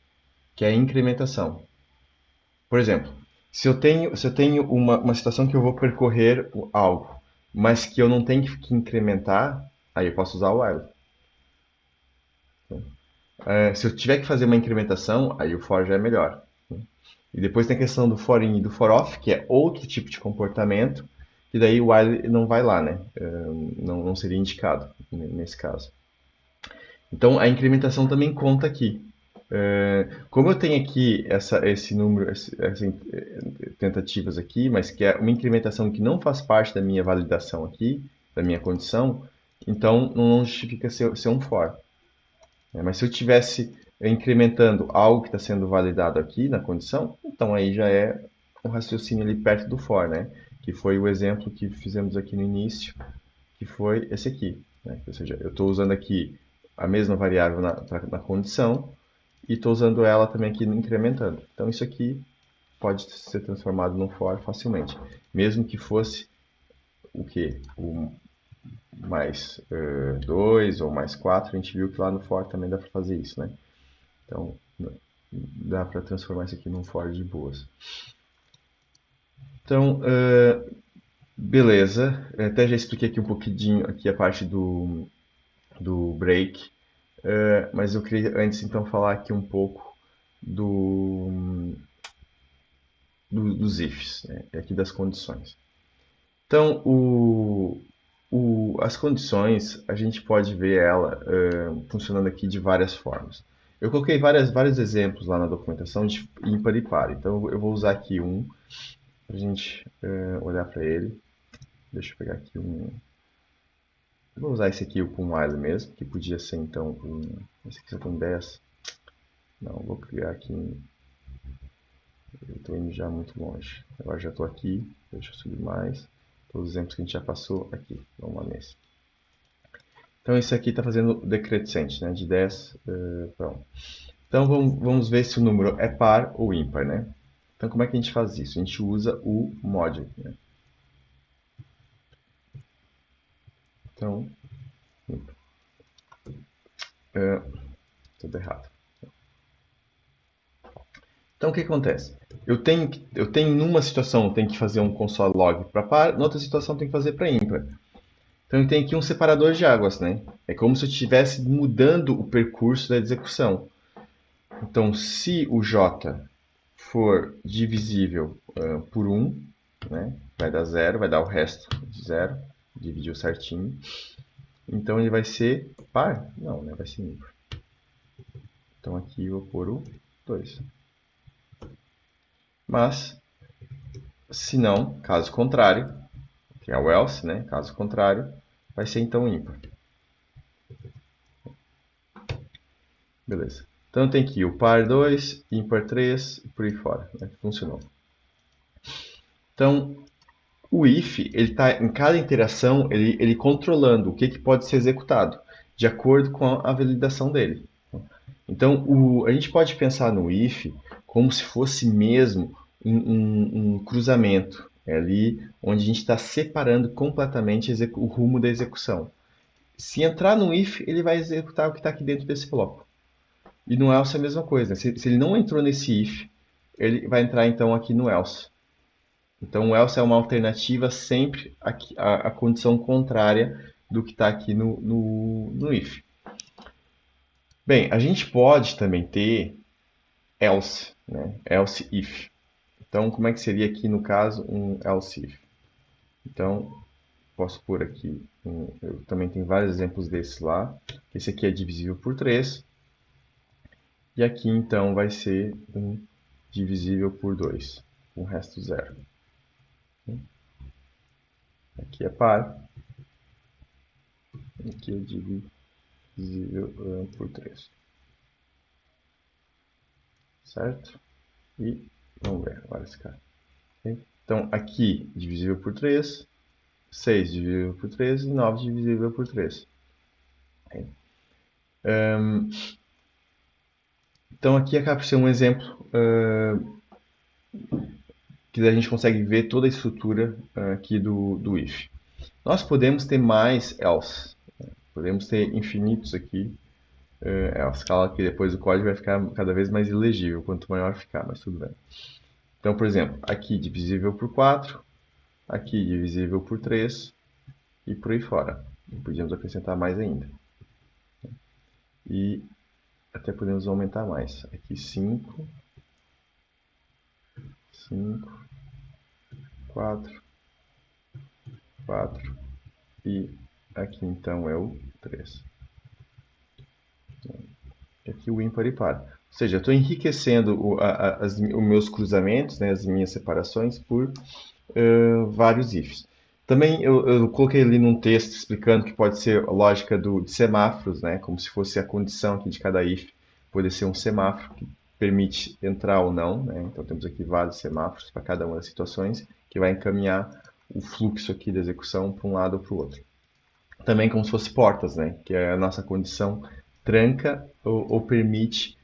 que é a incrementação. Por exemplo, se eu tenho uma situação que eu vou percorrer algo, mas que eu não tenho que incrementar, aí eu posso usar o while. Se eu tiver que fazer uma incrementação, aí o for já é melhor. E depois tem a questão do for in e do for off, que é outro tipo de comportamento, que daí o while não vai lá, né? Não seria indicado nesse caso. Então a incrementação também conta aqui. Como eu tenho aqui esse número, essas tentativas aqui, mas que é uma incrementação que não faz parte da minha validação aqui, da minha condição, então não justifica ser um for. Mas se eu tivesse incrementando algo que está sendo validado aqui na condição, então aí já é um raciocínio ali perto do for, né? Que foi o exemplo que fizemos aqui no início, que foi esse aqui, né? Ou seja, eu estou usando aqui a mesma variável na condição e estou usando ela também aqui incrementando. Então isso aqui pode ser transformado num for facilmente, mesmo que fosse o que? O mais 2 ou mais 4, a gente viu que lá no for também dá para fazer isso, né? Então dá para transformar isso aqui num for de boas. Então, beleza. Até já expliquei aqui um pouquinho aqui a parte do break, mas eu queria antes então falar aqui um pouco dos ifs, né? Aqui das condições. Então, as condições, a gente pode ver ela funcionando aqui de várias formas. Eu coloquei vários exemplos lá na documentação de ímpar e par. Então, eu vou usar aqui um para a gente olhar para ele. Deixa eu pegar aqui um. Vou usar esse aqui com um while mesmo, que podia ser então um. Esse aqui só tem 10. Não, vou criar aqui um. Eu estou indo já muito longe. Agora já estou aqui. Deixa eu subir mais. Todos os exemplos que a gente já passou aqui. Vamos lá nesse. Então, esse aqui está fazendo decrescente, né? De 10 para 1. Então, vamos ver se o número é par ou ímpar, né? Então, como é que a gente faz isso? A gente usa o mod, né? Então, tudo errado. Então, o que acontece? Eu tenho numa situação, eu tenho que fazer um console log para par, noutra situação, eu tenho que fazer para ímpar. Então, eu tenho aqui um separador de águas, né? É como se eu estivesse mudando o percurso da execução. Então, se o j for divisível por 1, né? Vai dar 0, vai dar o resto de 0, dividiu certinho. Então ele vai ser par? Não, né? Vai ser ímpar. Então aqui eu vou pôr o 2. Mas, se não, caso contrário, que é o else, né? Caso contrário, vai ser então ímpar. Beleza. Então tem aqui o par 2, ímpar 3, por aí fora. Né? Funcionou. Então, o if, ele está em cada interação, ele controlando o que pode ser executado, de acordo com a validação dele. Então, a gente pode pensar no if como se fosse mesmo um cruzamento, ali onde a gente está separando completamente o rumo da execução. Se entrar no if, ele vai executar o que está aqui dentro desse bloco. E no else é a mesma coisa. Se ele não entrou nesse if, ele vai entrar então aqui no else. Então, o else é uma alternativa sempre à condição contrária do que está aqui no if. Bem, a gente pode também ter else, né? Else if. Então, como é que seria aqui no caso um else if? Então, posso pôr aqui, eu também tenho vários exemplos desses lá. Esse aqui é divisível por 3. E aqui então vai ser um divisível por 2, com o resto zero. Aqui é par. Aqui é divisível por 3. Certo? E vamos ver agora esse cara. Okay? Então, aqui divisível por 3, 6 divisível por 3 e 9 divisível por 3. Ok? Então aqui acaba por ser um exemplo que a gente consegue ver toda a estrutura aqui do if. Nós podemos ter mais else, podemos ter infinitos aqui else. Claro que depois o código vai ficar cada vez mais ilegível, quanto maior ficar, mas tudo bem. Então, por exemplo, aqui divisível por 4, aqui divisível por 3 e por aí fora. E podíamos acrescentar mais ainda. E até podemos aumentar mais. Aqui 5, 5, 4, 4 e aqui então é o 3. E aqui o ímpar e par. Ou seja, eu estou enriquecendo os meus cruzamentos, né, as minhas separações por vários ifs. Também eu coloquei ali num texto explicando que pode ser a lógica de semáforos, né, como se fosse a condição aqui de cada if. Pode ser um semáforo que permite entrar ou não, né? Então temos aqui vários semáforos para cada uma das situações que vai encaminhar o fluxo aqui da execução para um lado ou para o outro. Também como se fosse portas, né? Que é a nossa condição tranca ou permite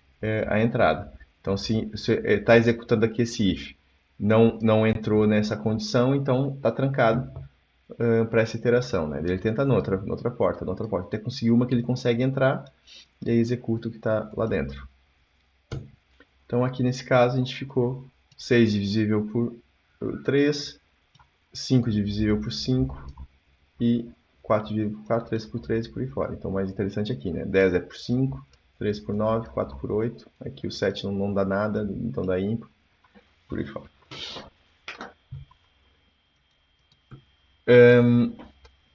a entrada. Então se você está executando aqui esse if, não entrou nessa condição, então está trancado para essa iteração, né? Ele tenta noutra porta, até conseguir uma que ele consegue entrar e aí executa o que está lá dentro. Então aqui nesse caso a gente ficou 6 divisível por 3, 5 divisível por 5 e 4 divisível por 4, 3 por 3 e por aí fora. Então o mais interessante aqui, né? 10 é por 5, 3 por 9, 4 por 8. Aqui o 7 não dá nada, então dá ímpar, por aí fora.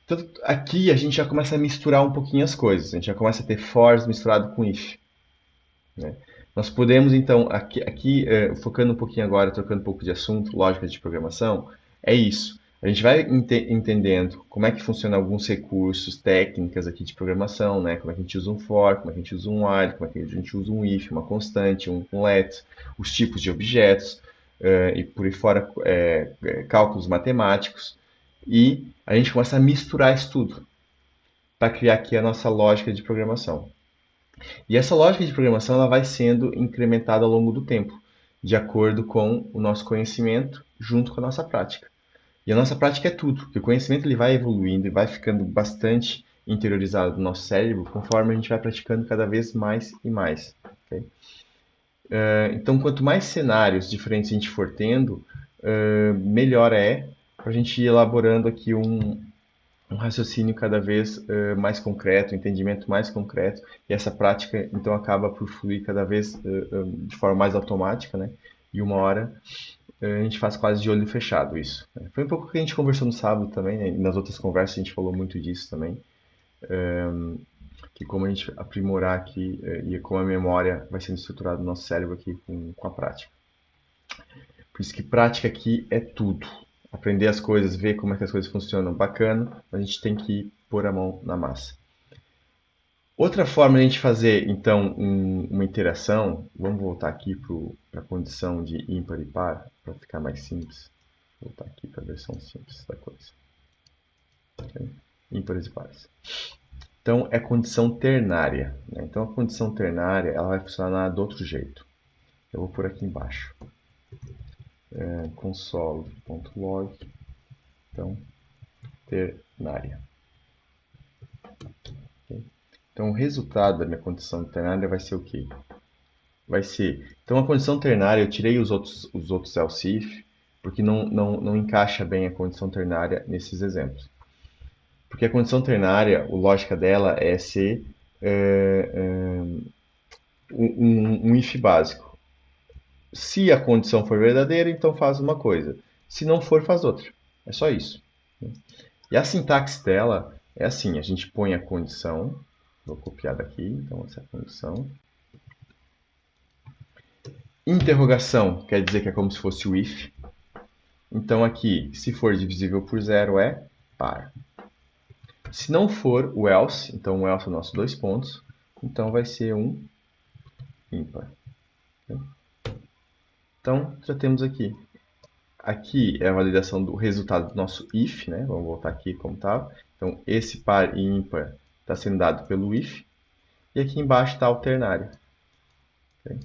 Então, aqui a gente já começa a misturar um pouquinho as coisas. A gente já começa a ter fors misturado com if, né? Nós podemos, então, aqui focando um pouquinho agora, trocando um pouco de assunto, lógica de programação, é isso. A gente vai entendendo como é que funcionam alguns recursos, técnicas aqui de programação, né? Como é que a gente usa um for, como é que a gente usa um while, como é que a gente usa um if, uma constante, um let, os tipos de objetos, e por aí fora cálculos matemáticos. E a gente começa a misturar isso tudo para criar aqui a nossa lógica de programação. E essa lógica de programação ela vai sendo incrementada ao longo do tempo, de acordo com o nosso conhecimento junto com a nossa prática. E a nossa prática é tudo, porque o conhecimento ele vai evoluindo e vai ficando bastante interiorizado no nosso cérebro conforme a gente vai praticando cada vez mais e mais. Okay? Então, quanto mais cenários diferentes a gente for tendo, melhor é para a gente ir elaborando aqui um raciocínio cada vez mais concreto, um entendimento mais concreto, e essa prática então acaba por fluir cada vez de forma mais automática, né? E uma hora a gente faz quase de olho fechado isso, né? Foi um pouco que a gente conversou no sábado também, né? E nas outras conversas a gente falou muito disso também, que como a gente aprimorar aqui e como a memória vai sendo estruturada no nosso cérebro aqui com a prática. Por isso que prática aqui é tudo. Aprender as coisas, ver como é que as coisas funcionam, bacana, mas a gente tem que pôr a mão na massa. Outra forma de a gente fazer, então, uma interação, vamos voltar aqui para a condição de ímpar e par, para ficar mais simples. Vou voltar aqui para a versão simples da coisa. Okay? Ímpares e pares. Então, é condição ternária, né? Então, a condição ternária ela vai funcionar de outro jeito. Eu vou por aqui embaixo. Console.log, então, ternária. Okay? Então, o resultado da minha condição ternária vai ser o quê? Vai ser, então, a condição ternária, eu tirei os outros else if, porque não encaixa bem a condição ternária nesses exemplos. Porque a condição ternária, a lógica dela é ser um if básico. Se a condição for verdadeira, então faz uma coisa. Se não for, faz outra. É só isso. E a sintaxe dela é assim, a gente põe a condição, vou copiar daqui, então essa é a condição. Interrogação quer dizer que é como se fosse o if. Então aqui, se for divisível por zero é par. Se não for o else, então o else é o nosso dois pontos, então vai ser um ímpar. Então já temos aqui aqui é a validação do resultado do nosso if, né? Vamos voltar aqui como estava. Então, esse par e ímpar está sendo dado pelo if. E aqui embaixo está o ternário. Okay?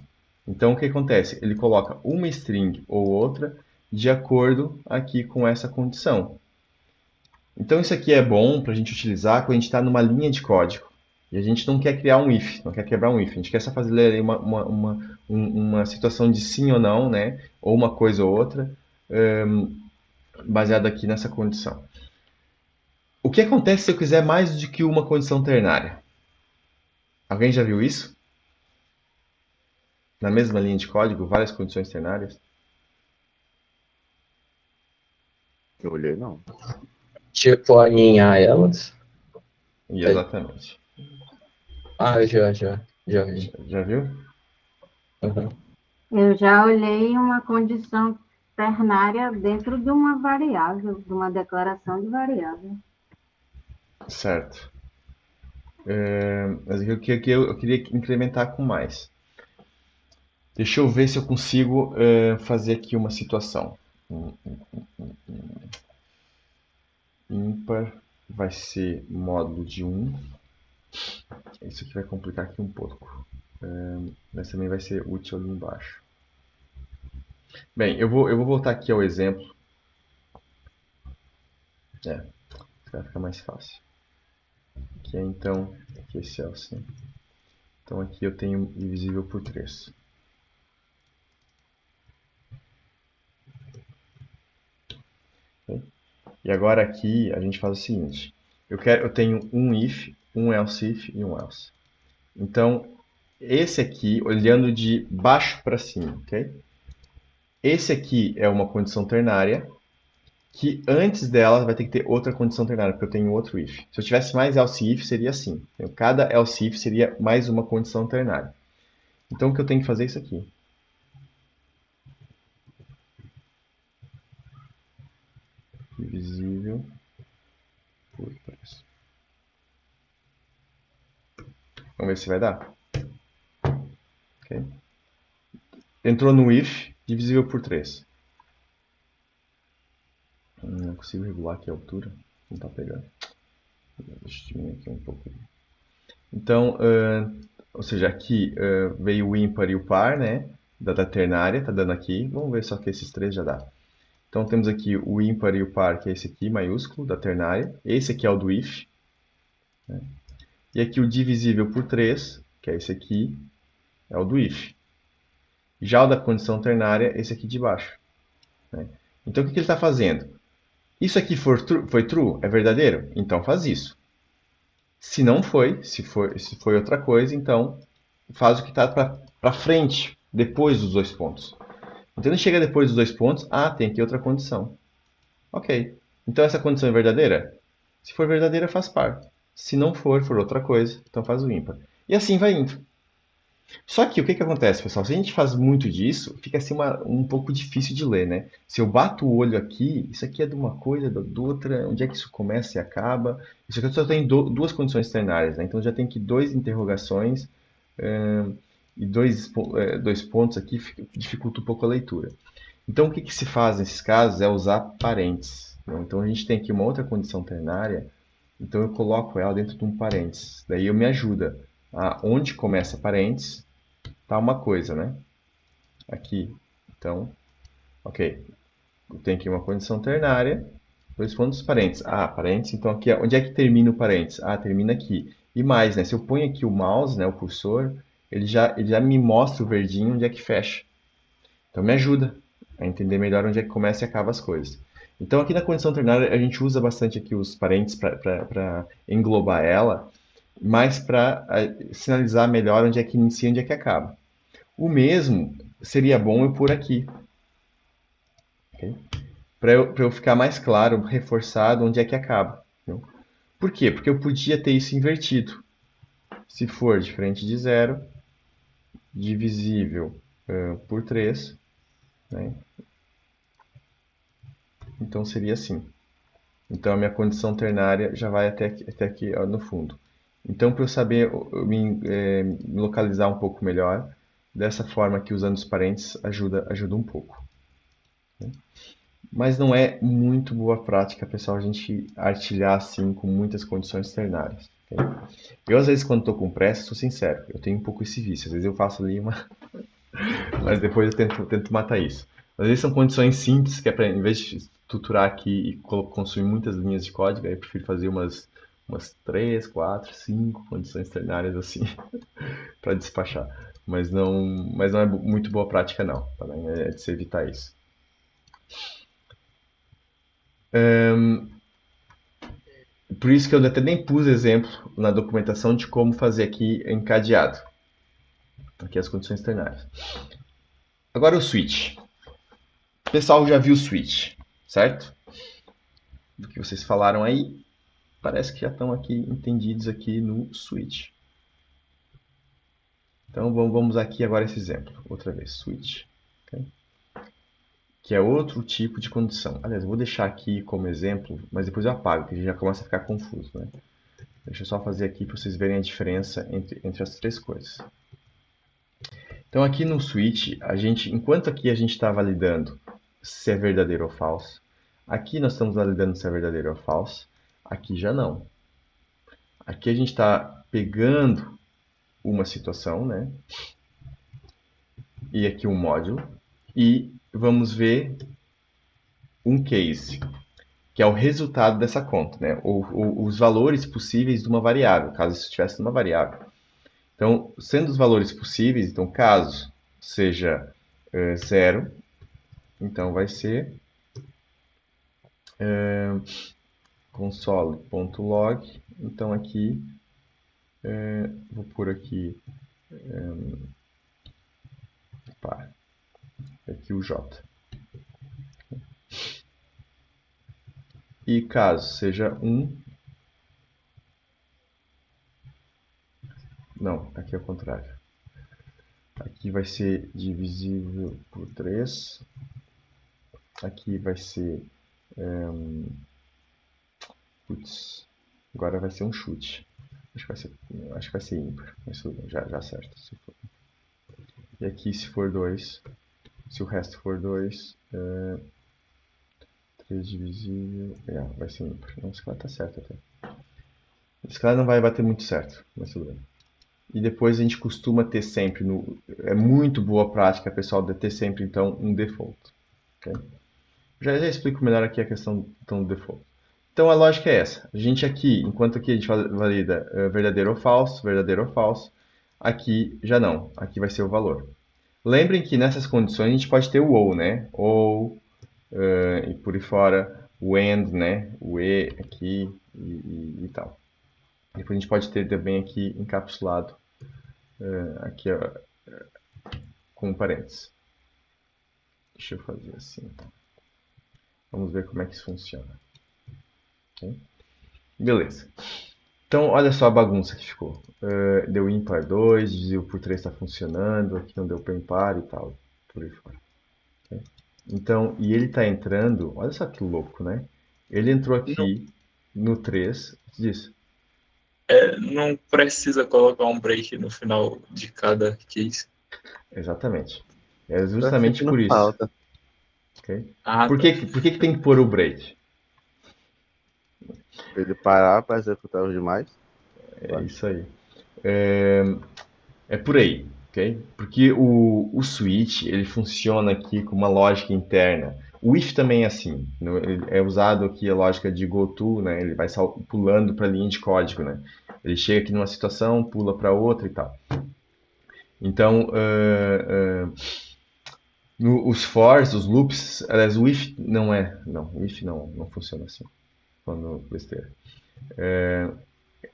Então, o que acontece? Ele coloca uma string ou outra de acordo aqui com essa condição. Então, isso aqui é bom para a gente utilizar quando a gente está numa linha de código. E a gente não quer criar um if, não quer quebrar um if. A gente quer só fazer ali uma situação de sim ou não, né? Ou uma coisa ou outra, baseada aqui nessa condição. O que acontece se eu quiser mais do que uma condição ternária? Alguém já viu isso? Na mesma linha de código, várias condições ternárias? Eu olhei, não. Tipo, alinhar elas. Exatamente. Já vi. Já viu? Uhum. Eu já olhei uma condição ternária dentro de uma variável, de uma declaração de variável. Certo. Mas aqui eu queria incrementar com mais. Deixa eu ver se eu consigo fazer aqui uma situação. Ímpar vai ser módulo de 1. Isso aqui vai complicar aqui um pouco. Mas também vai ser útil ali embaixo. Bem, eu vou voltar aqui ao exemplo. Vai ficar mais fácil. Que é então aqui esse else. Então aqui eu tenho divisível por 3. Okay? E agora aqui a gente faz o seguinte. Eu tenho um if, um else if e um else. Então, esse aqui, olhando de baixo para cima, ok? Esse aqui é uma condição ternária, que antes dela vai ter que ter outra condição ternária, porque eu tenho outro if. Se eu tivesse mais else if, seria assim. Então, cada else if seria mais uma condição ternária. Então, o que eu tenho que fazer é isso aqui. Divisível por 3. Vamos ver se vai dar. Okay. Entrou no if, divisível por 3. Não consigo regular aqui a altura. Não está pegando. Deixa eu diminuir aqui um pouco. Então, ou seja, aqui veio o ímpar e o par, né? Da ternária, está dando aqui. Vamos ver só que esses 3 já dá. Então, temos aqui o ímpar e o par, que é esse aqui, maiúsculo, da ternária. Esse aqui é o do if. Né? E aqui o divisível por 3, que é esse aqui, é o do if. Já o da condição ternária, esse aqui de baixo. Né? Então, o que ele está fazendo? Isso aqui foi true? É verdadeiro? Então, faz isso. Se não foi, se foi outra coisa, então faz o que está para frente, depois dos 2 pontos. Então, ele chega depois dos 2 pontos, tem aqui outra condição. Ok. Então, essa condição é verdadeira? Se for verdadeira, faz par. Se não for outra coisa, então faz o ímpar. E assim vai indo. Só que o que acontece, pessoal? Se a gente faz muito disso, fica assim um pouco difícil de ler, né? Se eu bato o olho aqui, isso aqui é de uma coisa, da outra, onde é que isso começa e acaba? Isso aqui só tem duas condições ternárias, né? Então já tem aqui 2 interrogações e dois pontos aqui, dificulta um pouco a leitura. Então o que se faz nesses casos é usar parênteses. Né? Então a gente tem aqui uma outra condição ternária, então eu coloco ela dentro de um parênteses. Daí eu me ajuda. Onde começa parênteses, tá uma coisa, né? Aqui. Então, ok. Eu tenho aqui uma condição ternária, 2 pontos, parênteses. Parênteses, então aqui, onde é que termina o parênteses? Termina aqui. E mais, né? Se eu ponho aqui o mouse, né, o cursor, ele já me mostra o verdinho onde é que fecha. Então, me ajuda a entender melhor onde é que começa e acaba as coisas. Então, aqui na condição ternária, a gente usa bastante aqui os parênteses para englobar ela, mas para sinalizar melhor onde é que inicia e onde é que acaba. O mesmo seria bom eu pôr aqui. Okay? Para eu ficar mais claro, reforçado onde é que acaba. Entendeu? Por quê? Porque eu podia ter isso invertido. Se for diferente de 0, divisível por 3, né? Então seria assim. Então a minha condição ternária já vai até aqui no fundo. Então, para eu saber me localizar um pouco melhor, dessa forma aqui usando os parênteses ajuda um pouco. mas não é muito boa prática, pessoal, a gente artilhar assim com muitas condições ternárias. Ok? Eu, às vezes, quando estou com pressa, sou sincero, eu tenho um pouco esse vício. Às vezes eu faço ali uma. Mas depois eu tento matar isso. Às vezes são condições simples, que é para, em vez de estruturar aqui e consumir muitas linhas de código, aí eu prefiro fazer umas 3, 4, 5 condições ternárias assim, para despachar. Mas não é muito boa prática, não. Tá bem? É de se evitar isso. Por isso que eu até nem pus exemplo na documentação de como fazer aqui encadeado. Aqui as condições ternárias. Agora o switch. O pessoal já viu o switch, certo? Do que vocês falaram aí, parece que já estão aqui entendidos aqui no switch. Então vamos aqui agora esse exemplo. Outra vez, switch. Okay? Que é outro tipo de condição. Aliás, eu vou deixar aqui como exemplo, mas depois eu apago, porque já começa a ficar confuso, né? Deixa eu só fazer aqui para vocês verem a diferença entre as três coisas. Então aqui no switch, enquanto aqui a gente está validando se é verdadeiro ou falso, aqui nós estamos validando se é verdadeiro ou falso, aqui já não. Aqui a gente está pegando uma situação, né? E aqui um módulo, e vamos ver um case, que é o resultado dessa conta, né? Ou os valores possíveis de uma variável, caso isso estivesse numa variável. Então, sendo os valores possíveis, então caso seja 0, então vai ser console.log. Então aqui, vou pôr aqui, aqui o J. E caso seja 1, não, aqui é o contrário. Aqui vai ser divisível por 3. Aqui vai ser... putz, agora vai ser um chute. Acho que vai ser ímpar. Mas já acerta. E aqui se for 2, se o resto for 2, 3 divisível... vai ser ímpar. Não, esse cara tá certo até. Esse cara não vai bater muito certo, mas tudo bem. E depois a gente costuma ter sempre, é muito boa prática, pessoal, de ter sempre, então, um default. Okay? Já explico melhor aqui a questão então, do default. Então a lógica é essa. A gente aqui, enquanto aqui a gente valida verdadeiro ou falso, aqui já não. Aqui vai ser o valor. Lembrem que nessas condições a gente pode ter o ou, né? Ou, e por aí fora, o and, né? O e aqui e tal. Depois a gente pode ter também aqui encapsulado, aqui com parênteses. Deixa eu fazer assim, então. Vamos ver como é que isso funciona. Okay? Beleza. Então, olha só a bagunça que ficou. Deu ímpar 2, dividiu por 3 está funcionando, aqui não deu para ímpar e tal, por aí fora. Okay? Então, e ele está entrando, olha só que louco, né? Ele entrou aqui no 3, diz. Não precisa colocar um break no final de cada case. Exatamente. É justamente por isso. Falta. Okay? Ah, por que tem que pôr o break? Pra ele parar para executar os demais. É isso aí. É por aí, ok? Porque o switch ele funciona aqui com uma lógica interna. O if também é assim. É usado aqui a lógica de goto, né? Ele vai pulando para a linha de código, né? Ele chega aqui numa situação, pula para outra e tal. Então, os fors, os loops, aliás, o if não é, não, o if não funciona assim, quando besteira.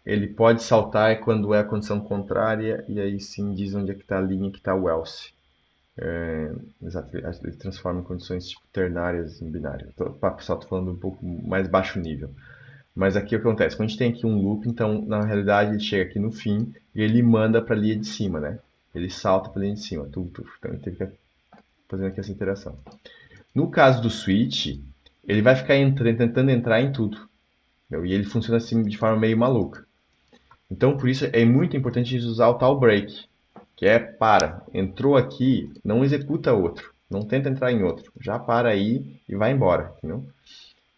Ele pode saltar quando é a condição contrária e aí sim diz onde é que está a linha que está o else. Exato, ele transforma em condições tipo ternárias em binárias. Pessoal, estou falando um pouco mais baixo nível. Mas aqui o que acontece? Quando a gente tem aqui um loop, então na realidade ele chega aqui no fim e ele manda para a linha de cima, né? Ele salta para a linha de cima. Então ele teve que fazendo aqui essa interação. No caso do switch, ele vai ficar tentando entrar em tudo. Entendeu? E ele funciona assim de forma meio maluca. Então por isso é muito importante usar o tal break, que é entrou aqui, não executa outro. Não tenta entrar em outro. Já para aí e vai embora, entendeu?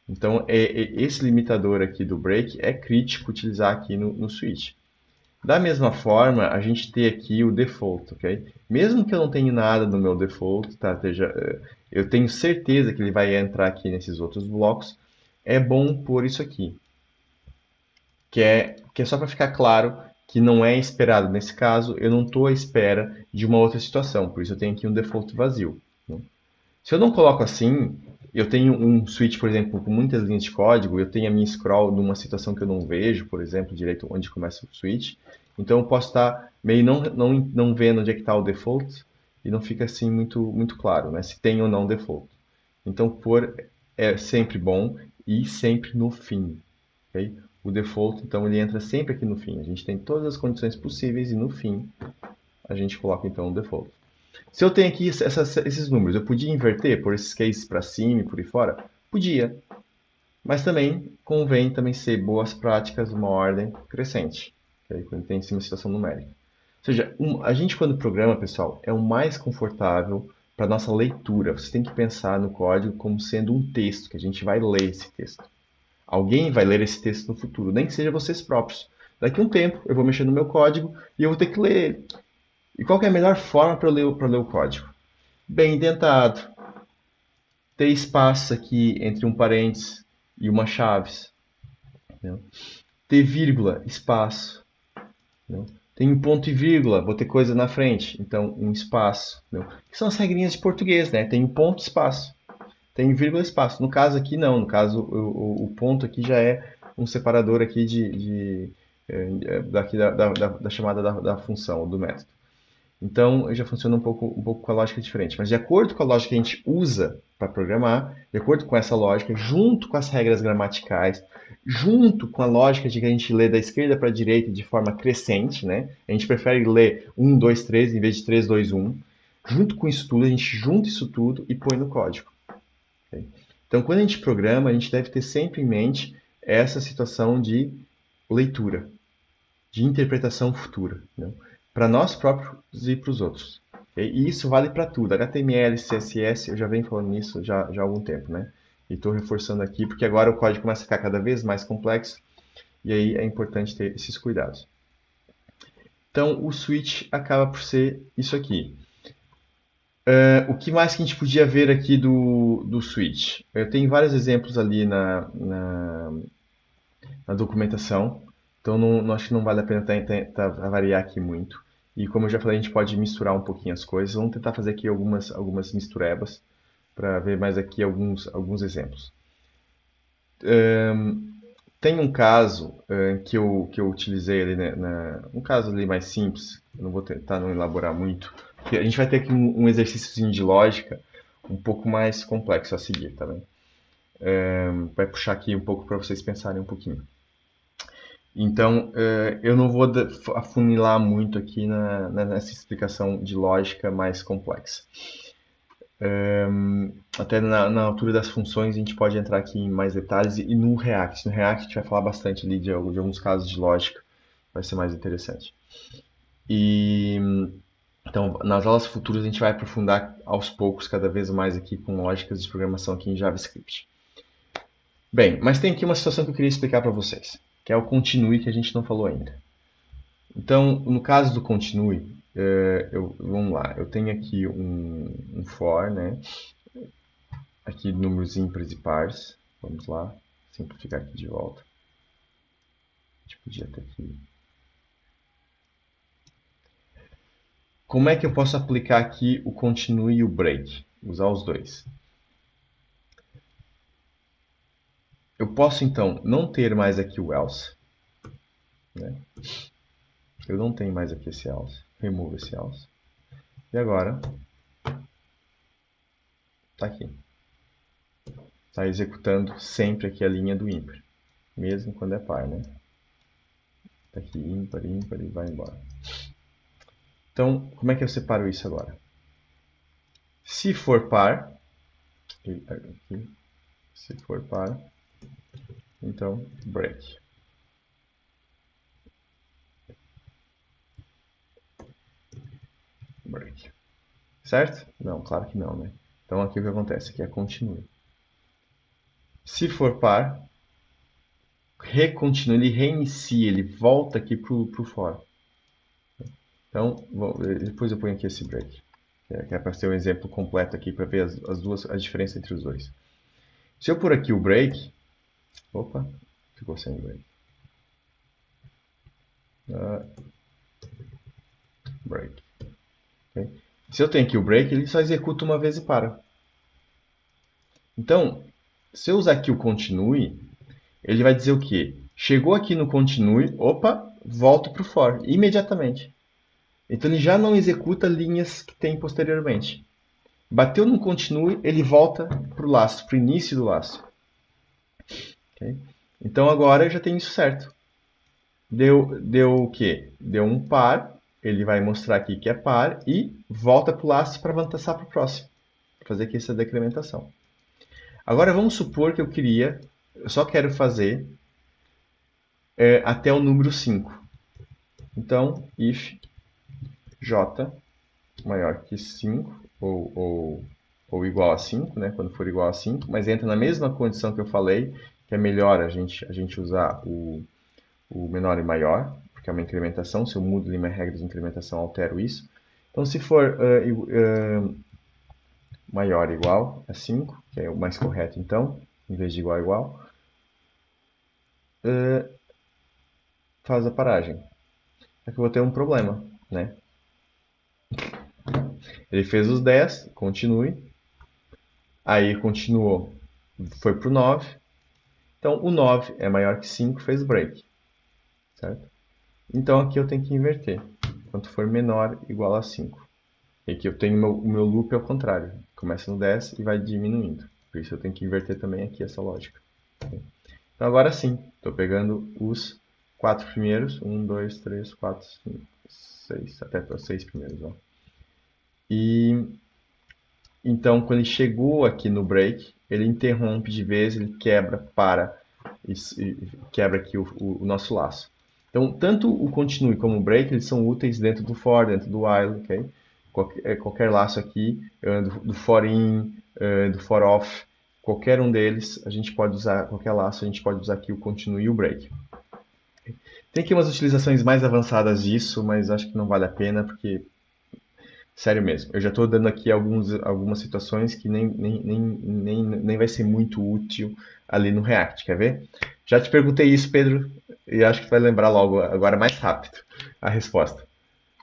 Então, esse limitador aqui do break é crítico utilizar aqui no switch. Da mesma forma, a gente tem aqui o default, ok? Mesmo que eu não tenha nada no meu default, tá? Eu tenho certeza que ele vai entrar aqui nesses outros blocos. É bom pôr isso aqui, que é só para ficar claro que não é esperado. Nesse caso, eu não estou à espera de uma outra situação, por isso eu tenho aqui um default vazio, né? Se eu não coloco assim, eu tenho um switch, por exemplo, com muitas linhas de código, eu tenho a minha scroll numa situação que eu não vejo, por exemplo, direito onde começa o switch, então eu posso estar meio não vendo onde é que está o default e não fica assim muito claro, né, se tem ou não default. Então, pôr é sempre bom e sempre no fim, ok? O default, então, ele entra sempre aqui no fim. A gente tem todas as condições possíveis e no fim a gente coloca então o default. Se eu tenho aqui esses números, eu podia inverter, por esses cases para cima e por aí fora? Podia. Mas também convém também ser boas práticas, uma ordem crescente, okay? Quando tem em cima a situação numérica. Ou seja, a gente quando programa, pessoal, é o mais confortável para nossa leitura. Você tem que pensar no código como sendo um texto, que a gente vai ler esse texto. Alguém vai ler esse texto no futuro, nem que seja vocês próprios. Daqui a um tempo, eu vou mexer no meu código e eu vou ter que ler ele. E qual que é a melhor forma para ler o código? Bem indentado. Ter espaço aqui entre um parênteses e uma chaves. Entendeu? Ter vírgula, espaço. Entendeu? Tem um ponto e vírgula, vou ter coisa na frente. Então, um espaço. Entendeu? Que são as regrinhas de português, né? Tem um ponto, espaço. Tem vírgula, espaço. No caso aqui, não. No caso, o ponto aqui já é um separador aqui daqui da chamada da função, do método. Então, já funciona um pouco com a lógica diferente. Mas de acordo com a lógica que a gente usa para programar, de acordo com essa lógica, junto com as regras gramaticais, junto com a lógica de que a gente lê da esquerda para a direita de forma crescente, né? A gente prefere ler 1, 2, 3 em vez de 3, 2, 1. Junto com isso tudo, a gente junta isso tudo e põe no código. Okay? Então, quando a gente programa, a gente deve ter sempre em mente essa situação de leitura, de interpretação futura, né? Para nós próprios e para os outros. Okay? E isso vale para tudo. HTML, CSS, eu já venho falando nisso já há algum tempo, né? E estou reforçando aqui, porque agora o código começa a ficar cada vez mais complexo, e aí é importante ter esses cuidados. Então, o switch acaba por ser isso aqui. O que mais que a gente podia ver aqui do switch? Eu tenho vários exemplos ali na documentação, então acho que não vale a pena variar aqui muito. E como eu já falei, a gente pode misturar um pouquinho as coisas. Vamos tentar fazer aqui algumas misturebas para ver mais aqui alguns exemplos. Tem um caso que eu utilizei ali, né, um caso ali mais simples, eu não vou tentar não elaborar muito, porque a gente vai ter aqui um exercíciozinho de lógica um pouco mais complexo a seguir, tá bem? Vai puxar aqui um pouco para vocês pensarem um pouquinho. Então, eu não vou afunilar muito aqui nessa explicação de lógica mais complexa. Até na altura das funções a gente pode entrar aqui em mais detalhes e no React. No React a gente vai falar bastante ali de alguns casos de lógica, vai ser mais interessante. Então, nas aulas futuras a gente vai aprofundar aos poucos, cada vez mais aqui com lógicas de programação aqui em JavaScript. Bem, mas tem aqui uma situação que eu queria explicar para vocês, que é o continue que a gente não falou ainda. Então, no caso do continue, vamos lá, eu tenho aqui um for, né? Aqui números ímpares e pares. Vamos lá, simplificar aqui de volta. A gente podia ter aqui. Como é que eu posso aplicar aqui o continue e o break? Usar os dois. Eu posso então não ter mais aqui o else, né? Eu não tenho mais aqui esse else. Removo esse else. E agora, está aqui. Está executando sempre aqui a linha do ímpar, mesmo quando é par, né? Está aqui ímpar, ímpar e vai embora. Então, como é que eu separo isso agora? Se for par, aqui, se for par, então break. Break. Certo? Não, claro que não, né? Então aqui o que acontece? Aqui é continue. Se for par, recontinue, ele reinicia, ele volta aqui pro for. Então, depois eu ponho aqui esse break, que é para ter um exemplo completo aqui para ver a diferença entre os dois. Se eu pôr aqui o break, opa, ficou sem break. Break. Okay. Se eu tenho aqui o break, ele só executa uma vez e para. Então, se eu usar aqui o continue, ele vai dizer o quê? Chegou aqui no continue, opa, volto para o for, imediatamente. Então ele já não executa linhas que tem posteriormente. Bateu no continue, ele volta para o laço, para o início do laço. Okay? Então agora eu já tenho isso certo. Deu o quê? Deu um par, ele vai mostrar aqui que é par e volta para o laço para avançar para o próximo. Fazer aqui essa decrementação. Agora vamos supor que eu só quero fazer até o número 5. Então, if j maior que 5 ou igual a 5, né, quando for igual a 5, mas entra na mesma condição que eu falei, que é melhor a gente usar o menor e maior, porque é uma incrementação, se eu mudo ali minha regra de incrementação, altero isso. Então, se for maior ou igual a 5, que é o mais correto então, em vez de igual a igual, faz a paragem. Aqui eu vou ter um problema, né? Ele fez os 10, continue. Aí continuou, foi para o 9. Então, o 9 é maior que 5, fez break. Certo? Então, aqui eu tenho que inverter. Quanto for menor, igual a 5. E aqui eu tenho o meu loop ao contrário. Começa no 10 e vai diminuindo. Por isso eu tenho que inverter também aqui essa lógica. Então, agora sim, estou pegando os 4 primeiros. 1, 2, 3, 4, 5, 6. Até os 6 primeiros. Ó. E então, quando ele chegou aqui no break, ele interrompe de vez, ele quebra quebra aqui o nosso laço. Então, tanto o continue como o break, eles são úteis dentro do for, dentro do while, ok? Qualquer laço aqui, do for in, do for off, qualquer um deles, a gente pode usar, qualquer laço, a gente pode usar aqui o continue e o break. Tem aqui umas utilizações mais avançadas disso, mas acho que não vale a pena, porque sério mesmo, eu já estou dando aqui algumas situações que nem vai ser muito útil ali no React, quer ver? Já te perguntei isso, Pedro, e acho que tu vai lembrar logo, agora mais rápido, a resposta.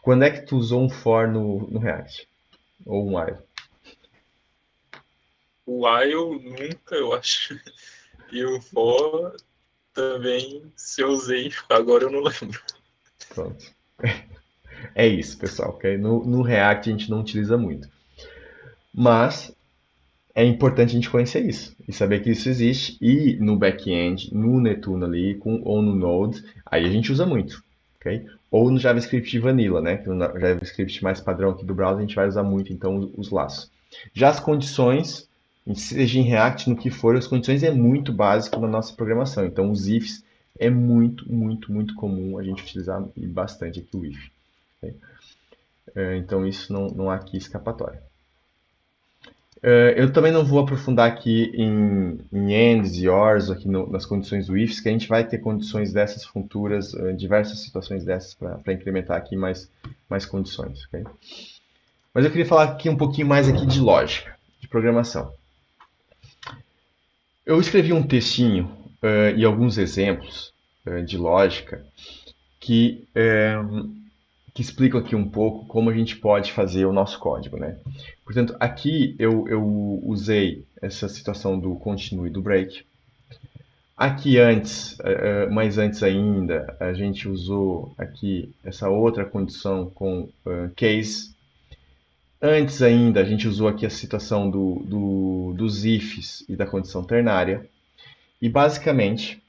Quando é que tu usou um for no React? Ou um while? O while nunca, eu acho. E o for também, se eu usei, agora eu não lembro. Pronto. É isso, pessoal, ok? No React a gente não utiliza muito. Mas é importante a gente conhecer isso e saber que isso existe. E no back-end, no Netune ali, ou no Node, aí a gente usa muito, ok? Ou no JavaScript Vanilla, né? Que no JavaScript mais padrão aqui do browser a gente vai usar muito, então, os laços. Já as condições, seja em React, no que for, as condições é muito básico na nossa programação. Então, os ifs é muito, muito, muito comum a gente utilizar bastante aqui o if. Okay? Então, isso não há aqui escapatória. Eu também não vou aprofundar aqui em ands e ors, aqui nas condições do ifs, que a gente vai ter condições dessas futuras, diversas situações dessas para implementar aqui mais condições. Okay? Mas eu queria falar aqui um pouquinho mais aqui de lógica, de programação. Eu escrevi um textinho e alguns exemplos de lógica que explicam aqui um pouco como a gente pode fazer o nosso código, né? Portanto, aqui eu usei essa situação do continue e do break. Aqui antes, mais antes ainda, a gente usou aqui essa outra condição com case. Antes ainda, a gente usou aqui a situação dos ifs e da condição ternária. E basicamente,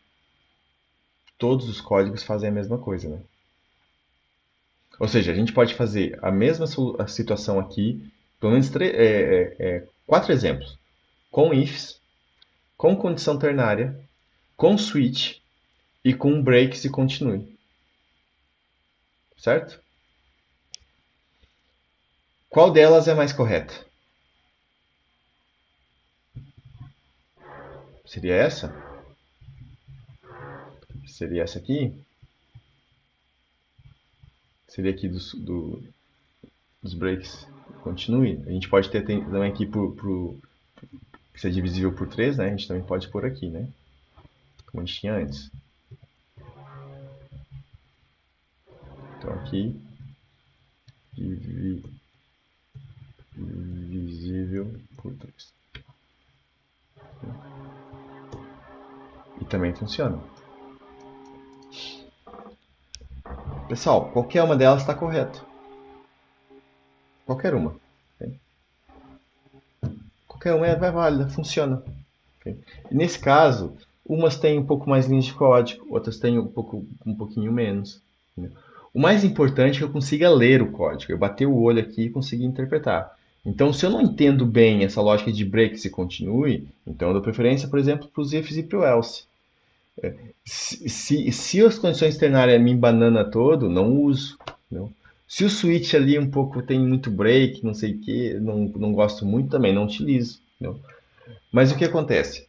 todos os códigos fazem a mesma coisa, né? Ou seja, a gente pode fazer a mesma situação aqui, pelo menos 4 exemplos. Com ifs, com condição ternária, com switch e com breaks e continue. Certo? Qual delas é mais correta? Seria essa? Seria essa aqui? Seria aqui dos breaks. Continue. A gente pode ter também aqui que ser divisível por 3, né? A gente também pode pôr aqui, né? Como a gente tinha antes. Então aqui, divisível por 3. E também funciona. Pessoal, qualquer uma delas está correta. Qualquer uma. Ok? Qualquer uma é válida, funciona. Ok? E nesse caso, umas têm um pouco mais linhas de código, outras têm um pouquinho menos. Entendeu? O mais importante é que eu consiga ler o código. Eu bater o olho aqui e conseguir interpretar. Então, se eu não entendo bem essa lógica de break se continue, então eu dou preferência, por exemplo, para os ifs e para o else. Se as condições ternárias me banana todo, não uso. Não. Se o switch ali um pouco tem muito break, não sei o que, não gosto muito também, não utilizo. Não. Mas o que acontece?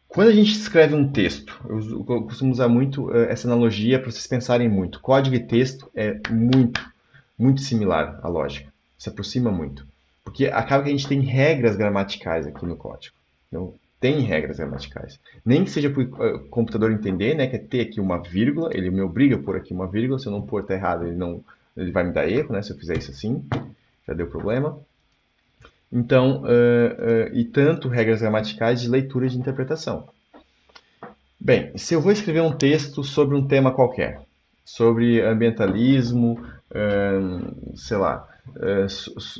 Quando a gente escreve um texto, eu costumo usar muito essa analogia para vocês pensarem muito. Código e texto é muito similar à lógica. Se aproxima muito. Porque acaba que a gente tem regras gramaticais aqui no código. Então, tem regras gramaticais. Nem que seja para o computador entender, né, que é ter aqui uma vírgula, ele me obriga a pôr aqui uma vírgula, se eu não pôr tá errado, ele vai me dar erro, né, se eu fizer isso assim, já deu problema. Então, e tanto regras gramaticais de leitura e de interpretação. Bem, se eu vou escrever um texto sobre um tema qualquer, sobre ambientalismo, sei lá,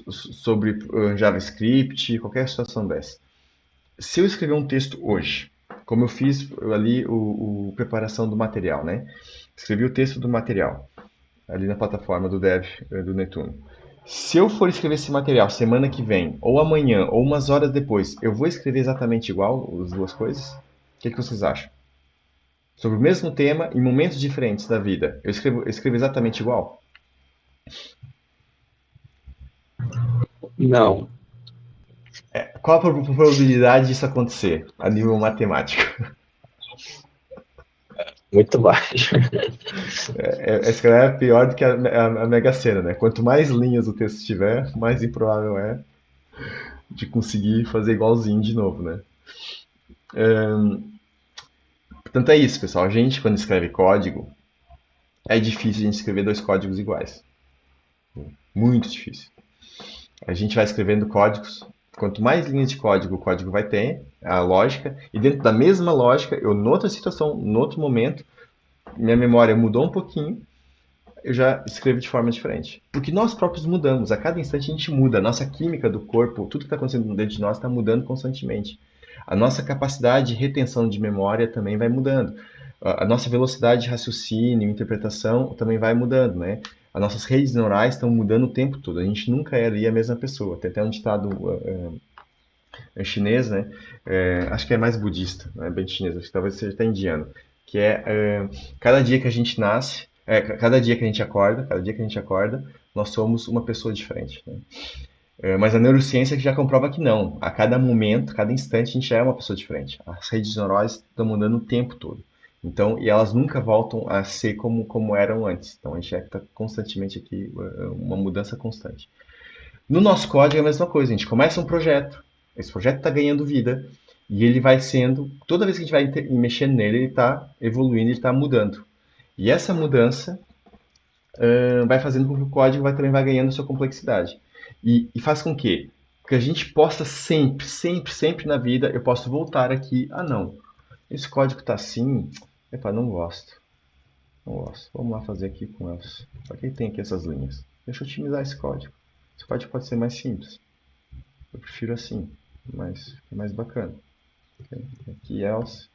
sobre JavaScript, qualquer situação dessa. Se eu escrever um texto hoje, como eu fiz ali preparação do material, né? Escrevi o texto do material ali na plataforma do Dev do Netuno. Se eu for escrever esse material semana que vem, ou amanhã, ou umas horas depois, eu vou escrever exatamente igual as duas coisas? O que vocês acham? Sobre o mesmo tema, em momentos diferentes da vida, eu escrevo exatamente igual? Não. Qual a probabilidade disso acontecer a nível matemático? Muito baixo. Esse cara é pior do que a Mega Sena, né? Quanto mais linhas o texto tiver, mais improvável é de conseguir fazer igualzinho de novo, né? Portanto, é isso, pessoal. A gente, quando escreve código, é difícil a gente escrever dois códigos iguais. Muito difícil. A gente vai escrevendo códigos. Quanto mais linhas de código o código vai ter, a lógica, e dentro da mesma lógica, eu, noutra situação, noutro momento, minha memória mudou um pouquinho, eu já escrevo de forma diferente. Porque nós próprios mudamos, a cada instante a gente muda, a nossa química do corpo, tudo que está acontecendo dentro de nós está mudando constantemente. A nossa capacidade de retenção de memória também vai mudando. A nossa velocidade de raciocínio, interpretação também vai mudando, né? As nossas redes neurais estão mudando o tempo todo. A gente nunca é ali a mesma pessoa. Tem até um ditado chinês, né? Acho que é mais budista, não é bem chinês, acho que talvez seja até indiano, que é cada dia que a gente nasce, cada dia que a gente acorda, nós somos uma pessoa diferente, né? Mas a neurociência já comprova que não. A cada momento, cada instante, a gente já é uma pessoa diferente. As redes neurais estão mudando o tempo todo. Então, e elas nunca voltam a ser como eram antes. Então, a gente está constantemente aqui, uma mudança constante. No nosso código é a mesma coisa. A gente começa um projeto, esse projeto está ganhando vida, e ele vai sendo, toda vez que a gente vai mexendo nele, ele está evoluindo, ele está mudando. E essa mudança vai fazendo com que o código também vai ganhando sua complexidade. E faz com que a gente possa sempre na vida, eu posso voltar aqui, não, esse código está assim, não gosto. Vamos lá fazer aqui com elas. Para que tem aqui essas linhas? Deixa eu otimizar esse código. Esse código pode ser mais simples. Eu prefiro assim, mas é mais bacana. Aqui else,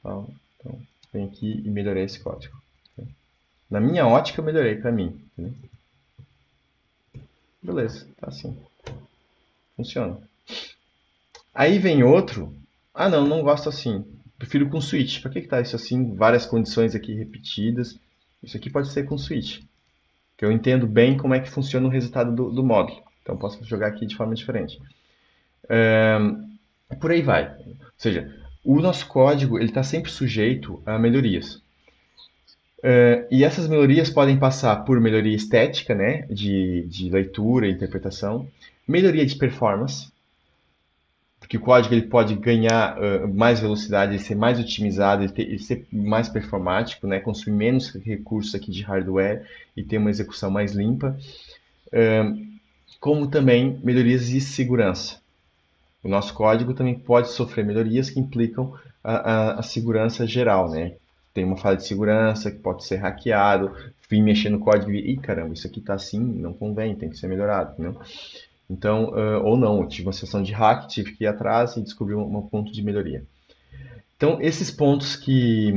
tal. Então, vem aqui e melhorei esse código. Na minha ótica, eu melhorei para mim. Entendeu? Beleza, tá assim. Funciona. Aí vem outro. Não gosto assim. Prefiro com switch. Para que tá isso assim? Várias condições aqui repetidas. Isso aqui pode ser com switch. que eu entendo bem como é que funciona o resultado do módulo. Então, posso jogar aqui de forma diferente. Por aí vai. Ou seja, o nosso código ele está sempre sujeito a melhorias. E essas melhorias podem passar por melhoria estética, né, de leitura e interpretação, melhoria de performance, porque o código ele pode ganhar mais velocidade, ele ser mais otimizado, ele ser mais performático, né, consumir menos recursos aqui de hardware e ter uma execução mais limpa, como também melhorias de segurança. O nosso código também pode sofrer melhorias que implicam a segurança geral, né? Tem uma falha de segurança que pode ser hackeado, vim mexer no código e, caramba, isso aqui está assim, não convém, tem que ser melhorado, né? Então, ou não, eu tive uma sessão de hack, tive que ir atrás e descobrir um ponto de melhoria. Então, esses pontos que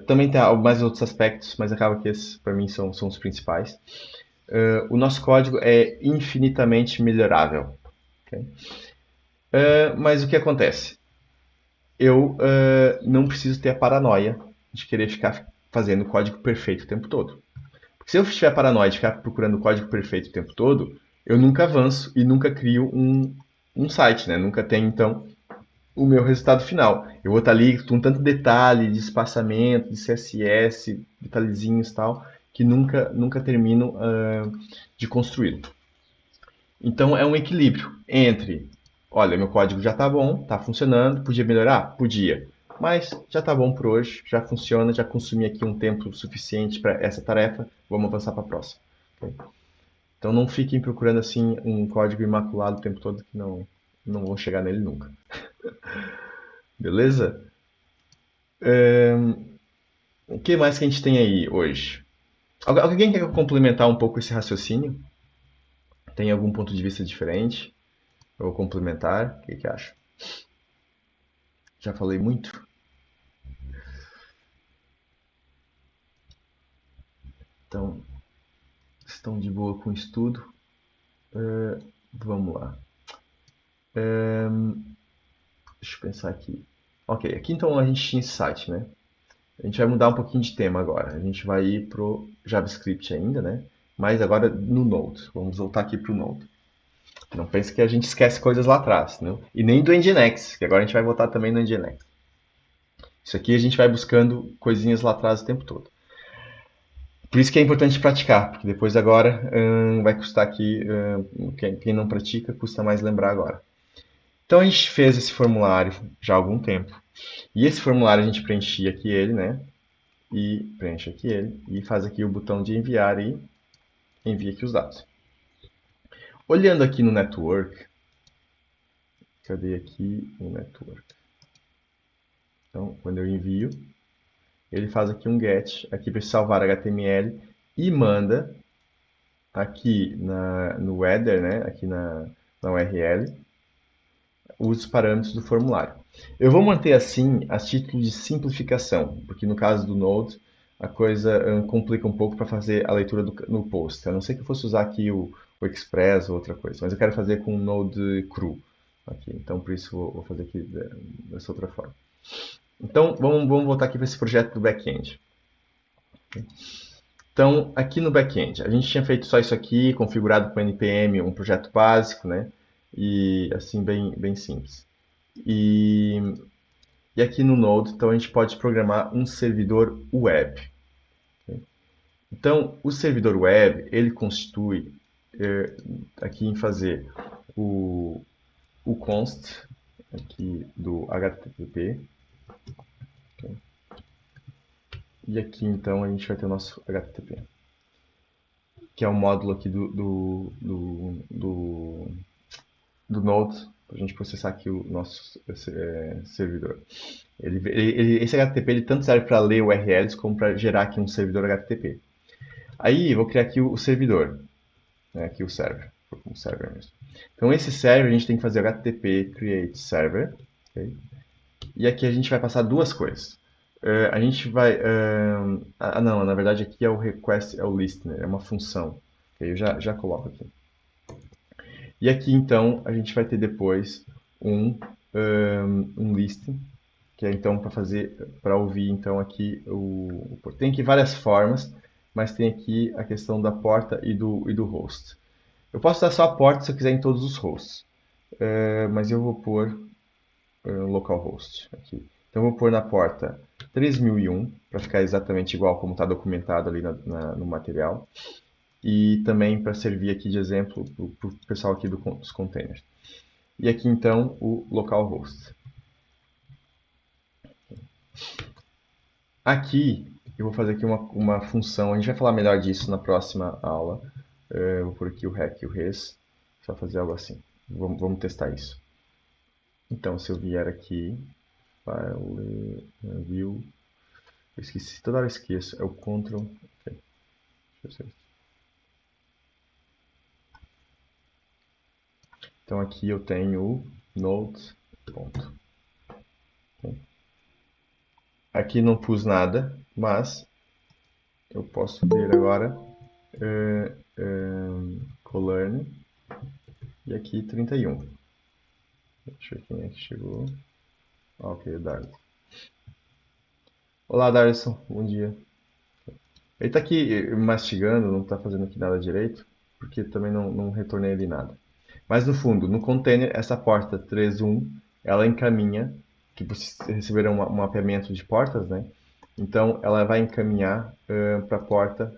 também tem mais outros aspectos, mas acaba que esses, para mim, são os principais. O nosso código é infinitamente melhorável. Okay? Mas o que acontece? Eu não preciso ter a paranoia de querer ficar fazendo o código perfeito o tempo todo. Porque se eu tiver paranoia de ficar procurando o código perfeito o tempo todo, eu nunca avanço e nunca crio um site, né? Nunca tenho, então, o meu resultado final. Eu vou estar ali com tanto detalhe de espaçamento, de CSS, detalhezinhos e tal, que nunca termino de construí-lo. Então é um equilíbrio entre, olha, meu código já está bom, está funcionando, podia melhorar? Podia. Mas já está bom por hoje, já funciona, já consumi aqui um tempo suficiente para essa tarefa, vamos avançar para a próxima. Okay? Então não fiquem procurando assim um código imaculado o tempo todo que não vão chegar nele nunca. Beleza? O que mais que a gente tem aí hoje? Alguém quer complementar um pouco esse raciocínio? Tem algum ponto de vista diferente? Ou complementar? O que acha? Já falei muito? Então, estão de boa com o estudo? Vamos lá. Deixa eu pensar aqui. Ok, aqui então a gente tinha esse site, né? A gente vai mudar um pouquinho de tema agora. A gente vai ir pro JavaScript ainda, né? Mas agora no Node. Vamos voltar aqui pro Node. Não pense que a gente esquece coisas lá atrás, né? E nem do Nginx, que agora a gente vai voltar também no Nginx. Isso aqui a gente vai buscando coisinhas lá atrás o tempo todo. Por isso que é importante praticar, porque depois agora vai custar aqui, quem não pratica, custa mais lembrar agora. Então a gente fez esse formulário já há algum tempo. E esse formulário a gente preenchia aqui ele, né? E preenche aqui ele, e faz aqui o botão de enviar e envia aqui os dados. Olhando aqui no network, cadê aqui o network? Então, quando eu envio, ele faz aqui um get, aqui para salvar HTML e manda aqui no header, né, aqui na URL, os parâmetros do formulário. Eu vou manter assim a título de simplificação, porque no caso do Node a coisa complica um pouco para fazer a leitura no post. A não ser que eu fosse usar aqui o Express ou outra coisa, mas eu quero fazer com o Node cru. Aqui. Então por isso vou fazer aqui dessa outra forma. Então, vamos voltar aqui para esse projeto do back-end. Então, aqui no back-end, a gente tinha feito só isso aqui, configurado com NPM, um projeto básico, né? E assim, bem simples. E aqui no Node, então, a gente pode programar um servidor web. Então, o servidor web, ele constitui aqui em fazer o const aqui do HTTP. E aqui então a gente vai ter o nosso HTTP, que é o módulo aqui do Node, para a gente processar aqui o nosso servidor. Esse HTTP ele tanto serve para ler URLs como para gerar aqui um servidor HTTP. Aí eu vou criar aqui o servidor, né, aqui o server, um server mesmo. Então esse server a gente tem que fazer o HTTP create server, okay? E aqui a gente vai passar duas coisas. A gente vai... não, na verdade aqui é o request, é o listener, é uma função. Okay? Eu já coloco aqui. E aqui então a gente vai ter depois um listen, que é então para ouvir então aqui tem aqui várias formas, mas tem aqui a questão da porta e do host. Eu posso usar só a porta se eu quiser em todos os hosts, mas eu vou pôr localhost aqui. Então eu vou pôr na porta 3001, para ficar exatamente igual como está documentado ali no material. E também para servir aqui de exemplo para o pessoal aqui dos containers. E aqui então o localhost. Aqui eu vou fazer aqui uma função, a gente vai falar melhor disso na próxima aula. Eu vou pôr aqui o rec e o res, só fazer algo assim. Vamos testar isso. Então se eu vier aqui, file, view, eu esqueci, toda hora eu esqueço, é o Ctrl, okay. Deixa eu ver. Então aqui eu tenho o node. Ponto. Okay. Aqui não pus nada, mas eu posso ver agora Colerne e aqui 31. Deixa eu ver quem é que chegou. Ok, Darlison. Olá, Darlison, bom dia. Ele está aqui mastigando, não está fazendo aqui nada direito, porque também não retornei ali nada. Mas no fundo, no container, essa porta 31, ela encaminha, que vocês receberam um mapeamento de portas, né? Então, ela vai encaminhar para a porta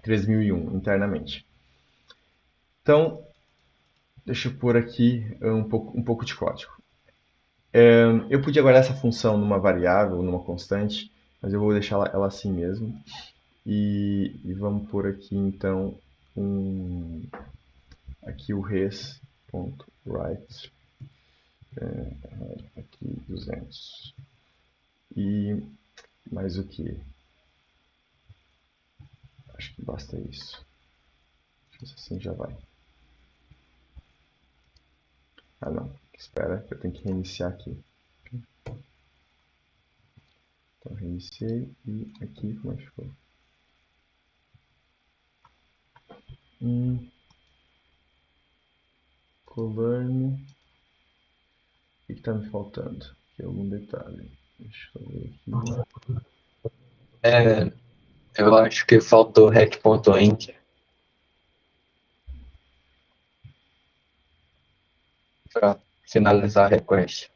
3001 internamente. Então, deixa eu pôr aqui um pouco de código. Eu podia guardar essa função numa variável, numa constante, mas eu vou deixar ela assim mesmo. E vamos pôr aqui então aqui o res.write aqui 200 e mais o que? Acho que basta isso. Deixa eu ver se assim já vai. Ah não, espera, eu tenho que reiniciar aqui. Então reiniciei e aqui como é que ficou? Colerne. O que está me faltando? Aqui é algum detalhe. Deixa eu ver aqui. Eu acho que faltou rec.enter para finalizar a request.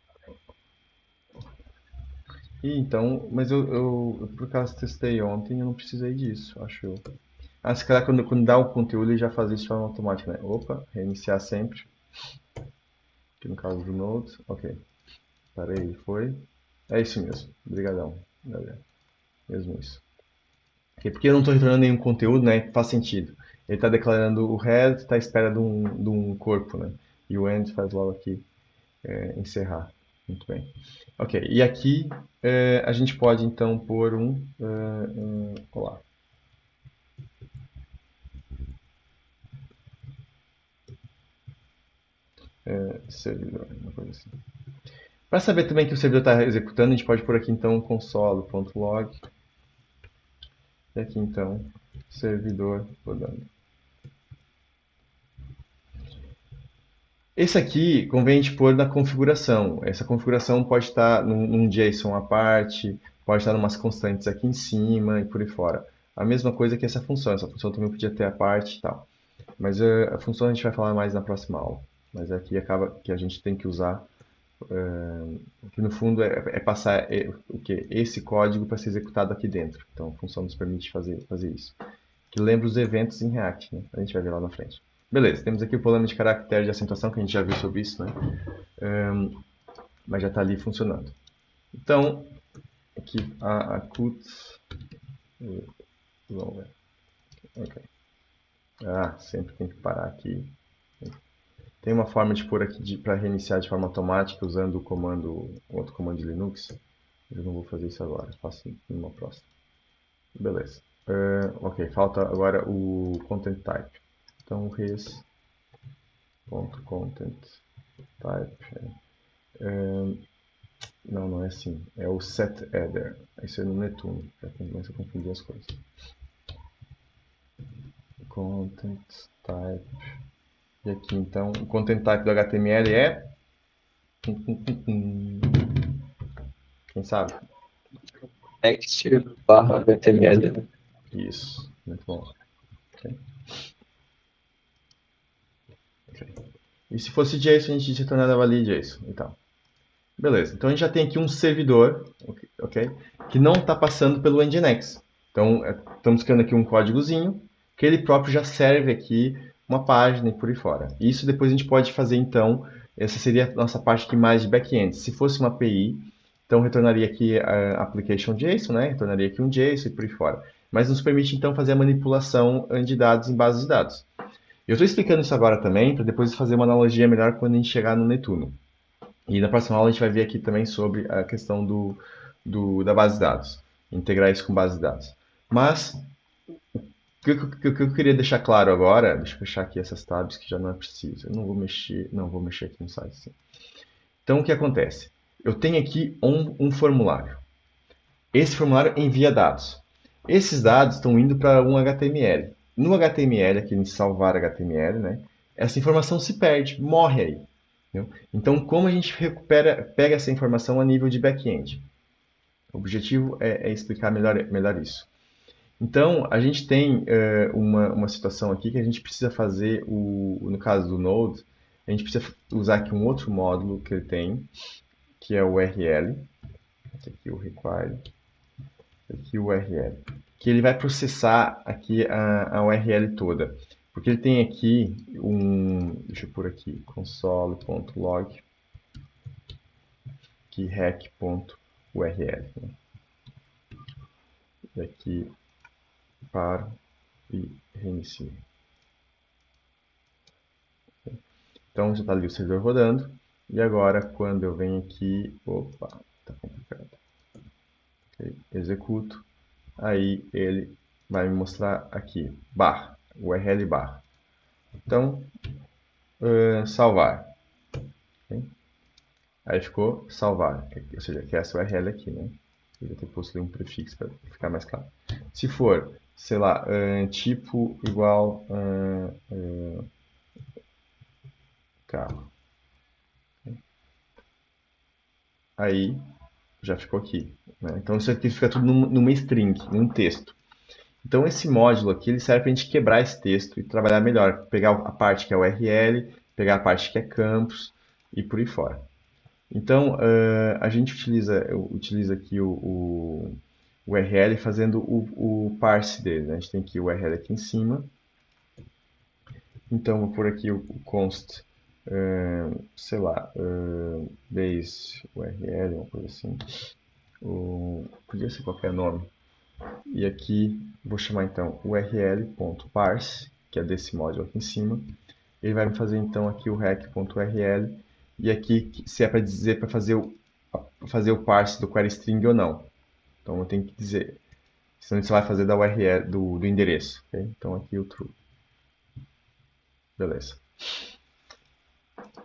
Então, mas eu por acaso testei ontem e eu não precisei disso, acho eu. Ah, se calhar quando dá o conteúdo ele já faz isso de forma automática, né? Opa, reiniciar sempre. Aqui no caso do Node, ok. Parei, foi. É isso mesmo, obrigadão, galera. Mesmo isso. Okay, porque eu não estou retornando nenhum conteúdo, né? Faz sentido. Ele está declarando o head, está à espera de um corpo, né? E o end faz logo aqui encerrar. Muito bem. Ok, e aqui a gente pode então pôr olá. Servidor, uma coisa assim. Para saber também que o servidor está executando, a gente pode pôr aqui então console.log. E aqui então, servidor rodando. Esse aqui convém a gente pôr na configuração. Essa configuração pode estar num JSON à parte, pode estar em umas constantes aqui em cima e por aí fora. A mesma coisa que essa função também podia ter a parte e tal. Mas a função a gente vai falar mais na próxima aula. Mas aqui acaba que a gente tem que usar, que no fundo é passar esse código para ser executado aqui dentro. Então a função nos permite fazer isso. Que lembra os eventos em React, né? A gente vai ver lá na frente. Beleza, temos aqui o problema de caractere de acentuação, que a gente já viu sobre isso, né? Mas já está ali funcionando. Então, aqui a cut. Ok. Ah, sempre tem que parar aqui. Tem uma forma de pôr aqui para reiniciar de forma automática usando outro comando de Linux. Eu não vou fazer isso agora, faço numa próxima. Beleza. Ok, falta agora o content type. Então, res.content type. Não é assim. É o setEther. Isso é no Netune. Já começa a confundir as coisas. Content type. E aqui então, o content type do HTML é. Quem sabe? Next/HTML. Isso. Muito bom. Ok. E se fosse JSON, a gente retornava ali JSON e tal. Beleza, então a gente já tem aqui um servidor, ok? Que não está passando pelo Nginx. Então, estamos criando aqui um códigozinho, que ele próprio já serve aqui uma página e por aí fora. Isso depois a gente pode fazer, então, essa seria a nossa parte aqui mais de back-end. Se fosse uma API, então retornaria aqui a application JSON, né? Retornaria aqui um JSON e por aí fora. Mas nos permite, então, fazer a manipulação de dados em bases de dados. Eu estou explicando isso agora também, para depois fazer uma analogia melhor quando a gente chegar no Netuno. E na próxima aula a gente vai ver aqui também sobre a questão da base de dados, integrar isso com base de dados. Mas, o que eu queria deixar claro agora, deixa eu fechar aqui essas tabs que já não é preciso, eu não vou mexer aqui no site. Sim. Então, o que acontece? Eu tenho aqui um formulário. Esse formulário envia dados. Esses dados estão indo para um HTML. No HTML, aqui em salvar HTML, né, essa informação se perde, morre aí. Entendeu? Então, como a gente pega essa informação a nível de back-end? O objetivo é explicar melhor isso. Então, a gente tem uma situação aqui que a gente precisa fazer, no caso do Node, a gente precisa usar aqui um outro módulo que ele tem, que é o URL. Esse aqui é o require. Aqui o URL. Que ele vai processar aqui a URL toda. Porque ele tem aqui deixa eu pôr aqui, console.log, aqui hack.url. Né? E aqui paro e reinicio. Então já está ali o servidor rodando. E agora quando eu venho aqui, opa, está complicado. Okay, executo, aí ele vai me mostrar aqui, barra, URL barra. Então, salvar. Okay? Aí ficou salvar, ou seja, que é essa URL aqui, né? Eu vou ter que possuir um prefixo para ficar mais claro. Se for, sei lá, tipo igual carro. Aí, já ficou aqui. Né? Então, isso aqui fica tudo numa string, num texto. Então, esse módulo aqui ele serve para a gente quebrar esse texto e trabalhar melhor. Pegar a parte que é URL, pegar a parte que é campus e por aí fora. Então, a gente utiliza aqui o URL fazendo o parse dele. Né? A gente tem aqui o URL aqui em cima. Então, vou pôr aqui o const, sei lá, base URL, uma coisa assim. Podia ser qualquer nome. E aqui vou chamar então url.parse, que é desse módulo aqui em cima. Ele vai me fazer então aqui o hack.url. E aqui se é para dizer para fazer o parse do query string ou não. Então eu tenho que dizer. Senão você vai fazer da URL do endereço. Okay? Então aqui o true. Beleza.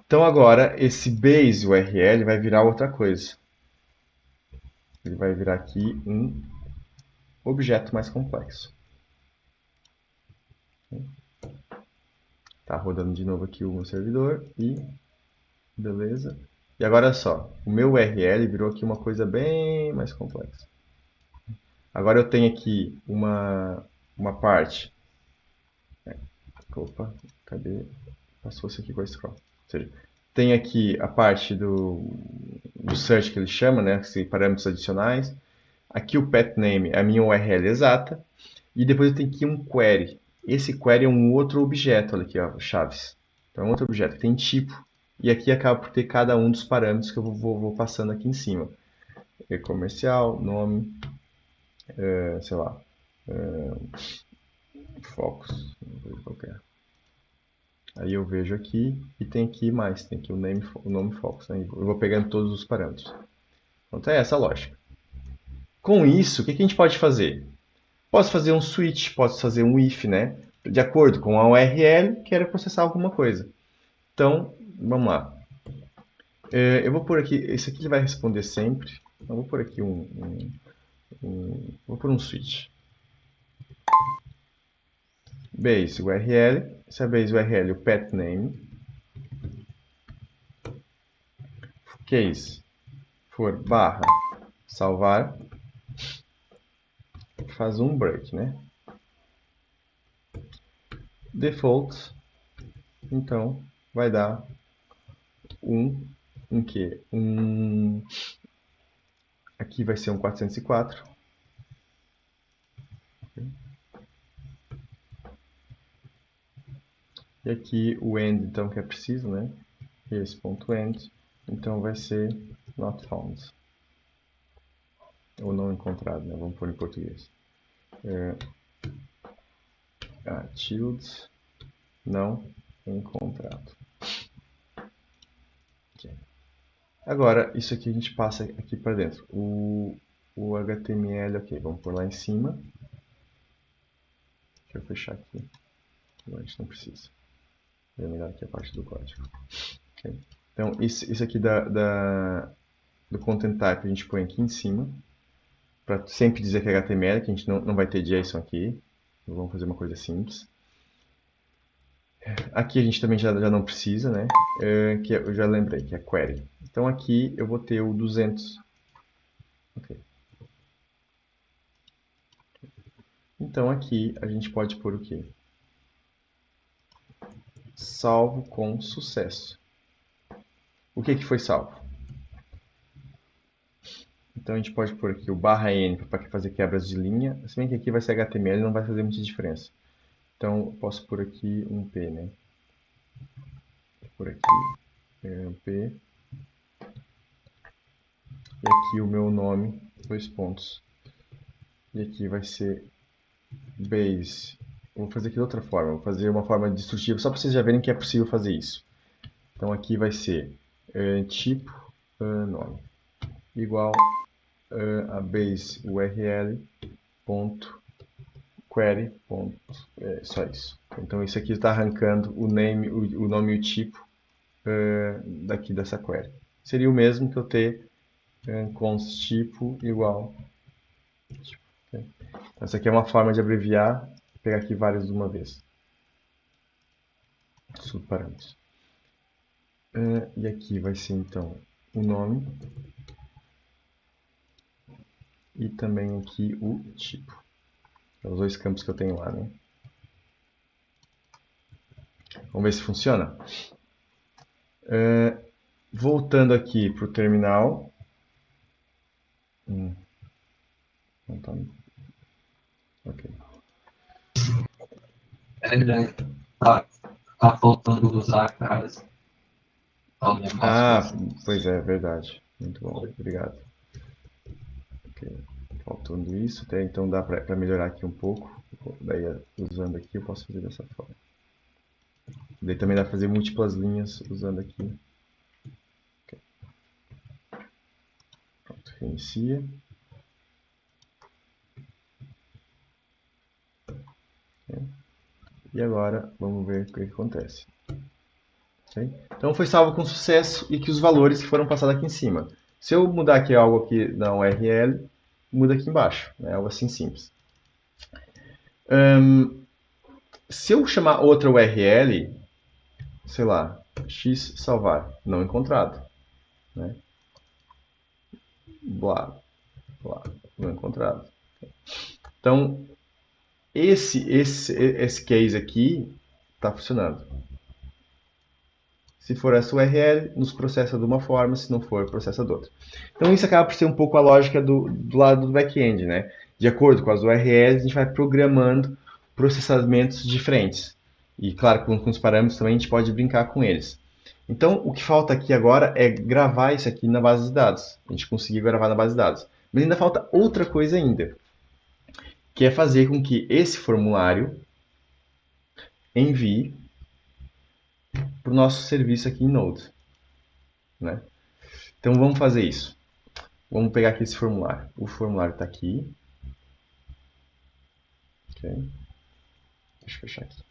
Então agora esse base URL vai virar outra coisa. Ele vai virar aqui um objeto mais complexo. Tá rodando de novo aqui o meu servidor e beleza. E agora só, o meu URL virou aqui uma coisa bem mais complexa. Agora eu tenho aqui uma parte. Opa, cadê? Passou-se aqui com a scroll. Ou seja, tem aqui a parte do search que ele chama, né? Parâmetros adicionais. Aqui o path name é a minha URL exata. E depois eu tenho aqui um query. Esse query é um outro objeto, olha aqui, ó, chaves. Então é um outro objeto que tem tipo. E aqui acaba por ter cada um dos parâmetros que eu vou passando aqui em cima. E-comercial, nome, sei lá, focus, uma coisa qualquer. Aí eu vejo aqui e tem aqui mais, tem aqui o nome focus. Né? Eu vou pegando todos os parâmetros. Então é essa a lógica. Com isso, o que a gente pode fazer? Posso fazer um switch, posso fazer um if, né? De acordo com a URL, quero processar alguma coisa. Então, vamos lá. Eu vou pôr aqui, esse aqui ele vai responder sempre. Eu vou pôr aqui vou pôr um switch. Base URL, se é base URL, o path name. Case for barra salvar, faz um break, né? default, então, vai dar um quê? Aqui vai ser um 404. E aqui o end, então, que é preciso, né? Esse ponto end, então vai ser not found. Ou não encontrado, né? Vamos pôr em português. Tilde, não encontrado. Okay. Agora, isso aqui a gente passa aqui para dentro. O HTML, ok, vamos pôr lá em cima. Deixa eu fechar aqui. Agora a gente não precisa. Vou melhor aqui a parte do código. Okay. Então, isso aqui do content type a gente põe aqui em cima. Para sempre dizer que é HTML, que a gente não vai ter JSON aqui. Vamos fazer uma coisa simples. Aqui a gente também já não precisa, né? Que eu já lembrei, que é query. Então aqui eu vou ter o 200. Okay. Então aqui a gente pode pôr o quê? Salvo com sucesso. O que foi salvo? Então a gente pode pôr aqui o /n para fazer quebras de linha. Se bem que aqui vai ser HTML, não vai fazer muita diferença. Então eu posso pôr aqui um P, né? Por aqui P. E aqui o meu nome, 2 pontos. E aqui vai ser base. Vou fazer aqui de outra forma. Vou fazer uma forma destrutiva, só para vocês já verem que é possível fazer isso. Então aqui vai ser tipo nome igual a base URL ponto query ponto, só isso. Então isso aqui está arrancando o nome e o tipo daqui dessa query. Seria o mesmo que eu ter const tipo igual tipo. Okay? Então, essa aqui é uma forma de abreviar, pegar aqui vários de uma vez. Subparâmetros. E aqui vai ser então o nome e também aqui o tipo. São os 2 campos que eu tenho lá, né? Vamos ver se funciona. Voltando aqui para o terminal. Não tá... Ok. Tá faltando usar caras. Pois é, verdade. Muito bom, obrigado. Okay. Faltando isso, até então dá para melhorar aqui um pouco. Daí, usando aqui, eu posso fazer dessa forma. Daí também dá para fazer múltiplas linhas usando aqui. Okay. Pronto, reinicia. Okay. E agora, vamos ver o que acontece. Okay? Então foi salvo com sucesso e que os valores que foram passados aqui em cima. Se eu mudar aqui algo aqui na URL, muda aqui embaixo. É algo assim simples. Se eu chamar outra URL, sei lá, x salvar, não encontrado. Né? Blá, blá, não encontrado. Então, esse case aqui está funcionando. Se for essa URL, nos processa de uma forma, se não for, processa de outra. Então isso acaba por ser um pouco a lógica do lado do back-end, né? De acordo com as URLs, a gente vai programando processamentos diferentes. E claro, com os parâmetros também a gente pode brincar com eles. Então o que falta aqui agora é gravar isso aqui na base de dados. A gente conseguir gravar na base de dados. Mas ainda falta outra coisa ainda, que é fazer com que esse formulário envie para o nosso serviço aqui em Node. Né? Então vamos fazer isso. Vamos pegar aqui esse formulário. O formulário está aqui. Okay. Deixa eu fechar aqui.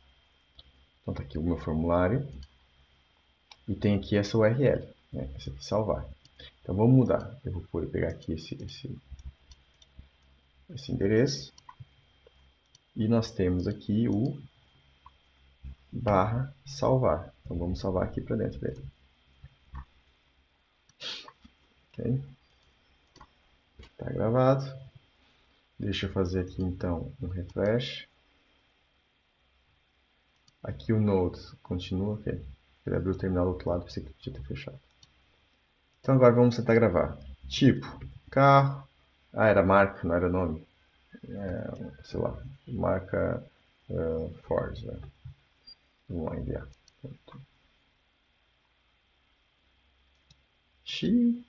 Então está aqui o meu formulário. E tem aqui essa URL. Né? Esse aqui, salvar. Então vamos mudar. Eu vou pegar aqui esse endereço. E nós temos aqui o /salvar. Então vamos salvar aqui para dentro dele. Ok. Está gravado. Deixa eu fazer aqui então um refresh. Aqui o Node continua, ok. Ele abriu o terminal do outro lado, pensei que podia ter fechado. Então agora vamos tentar gravar. Tipo, carro. Ah, era marca, não era nome. Sei lá, marca Ford, né? Vamos lá enviar. Xiii.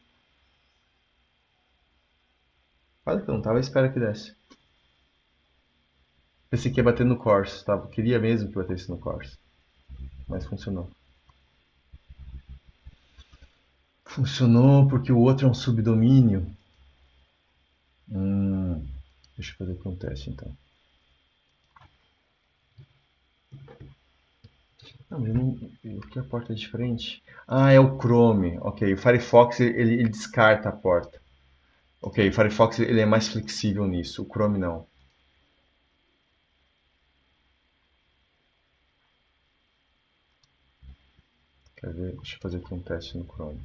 Quase que eu não tava à espera que desse. Pensei que ia bater no Corsa, tá? Queria mesmo que batesse no Corsa. Mas funcionou. Funcionou porque o outro é um subdomínio. Deixa eu fazer com um teste então. Não, mas eu não. Aqui a porta é diferente. Ah, é o Chrome. Ok, o Firefox ele descarta a porta. Ok, o Firefox ele é mais flexível nisso, o Chrome não. Quer ver? Deixa eu fazer aqui um teste no Chrome.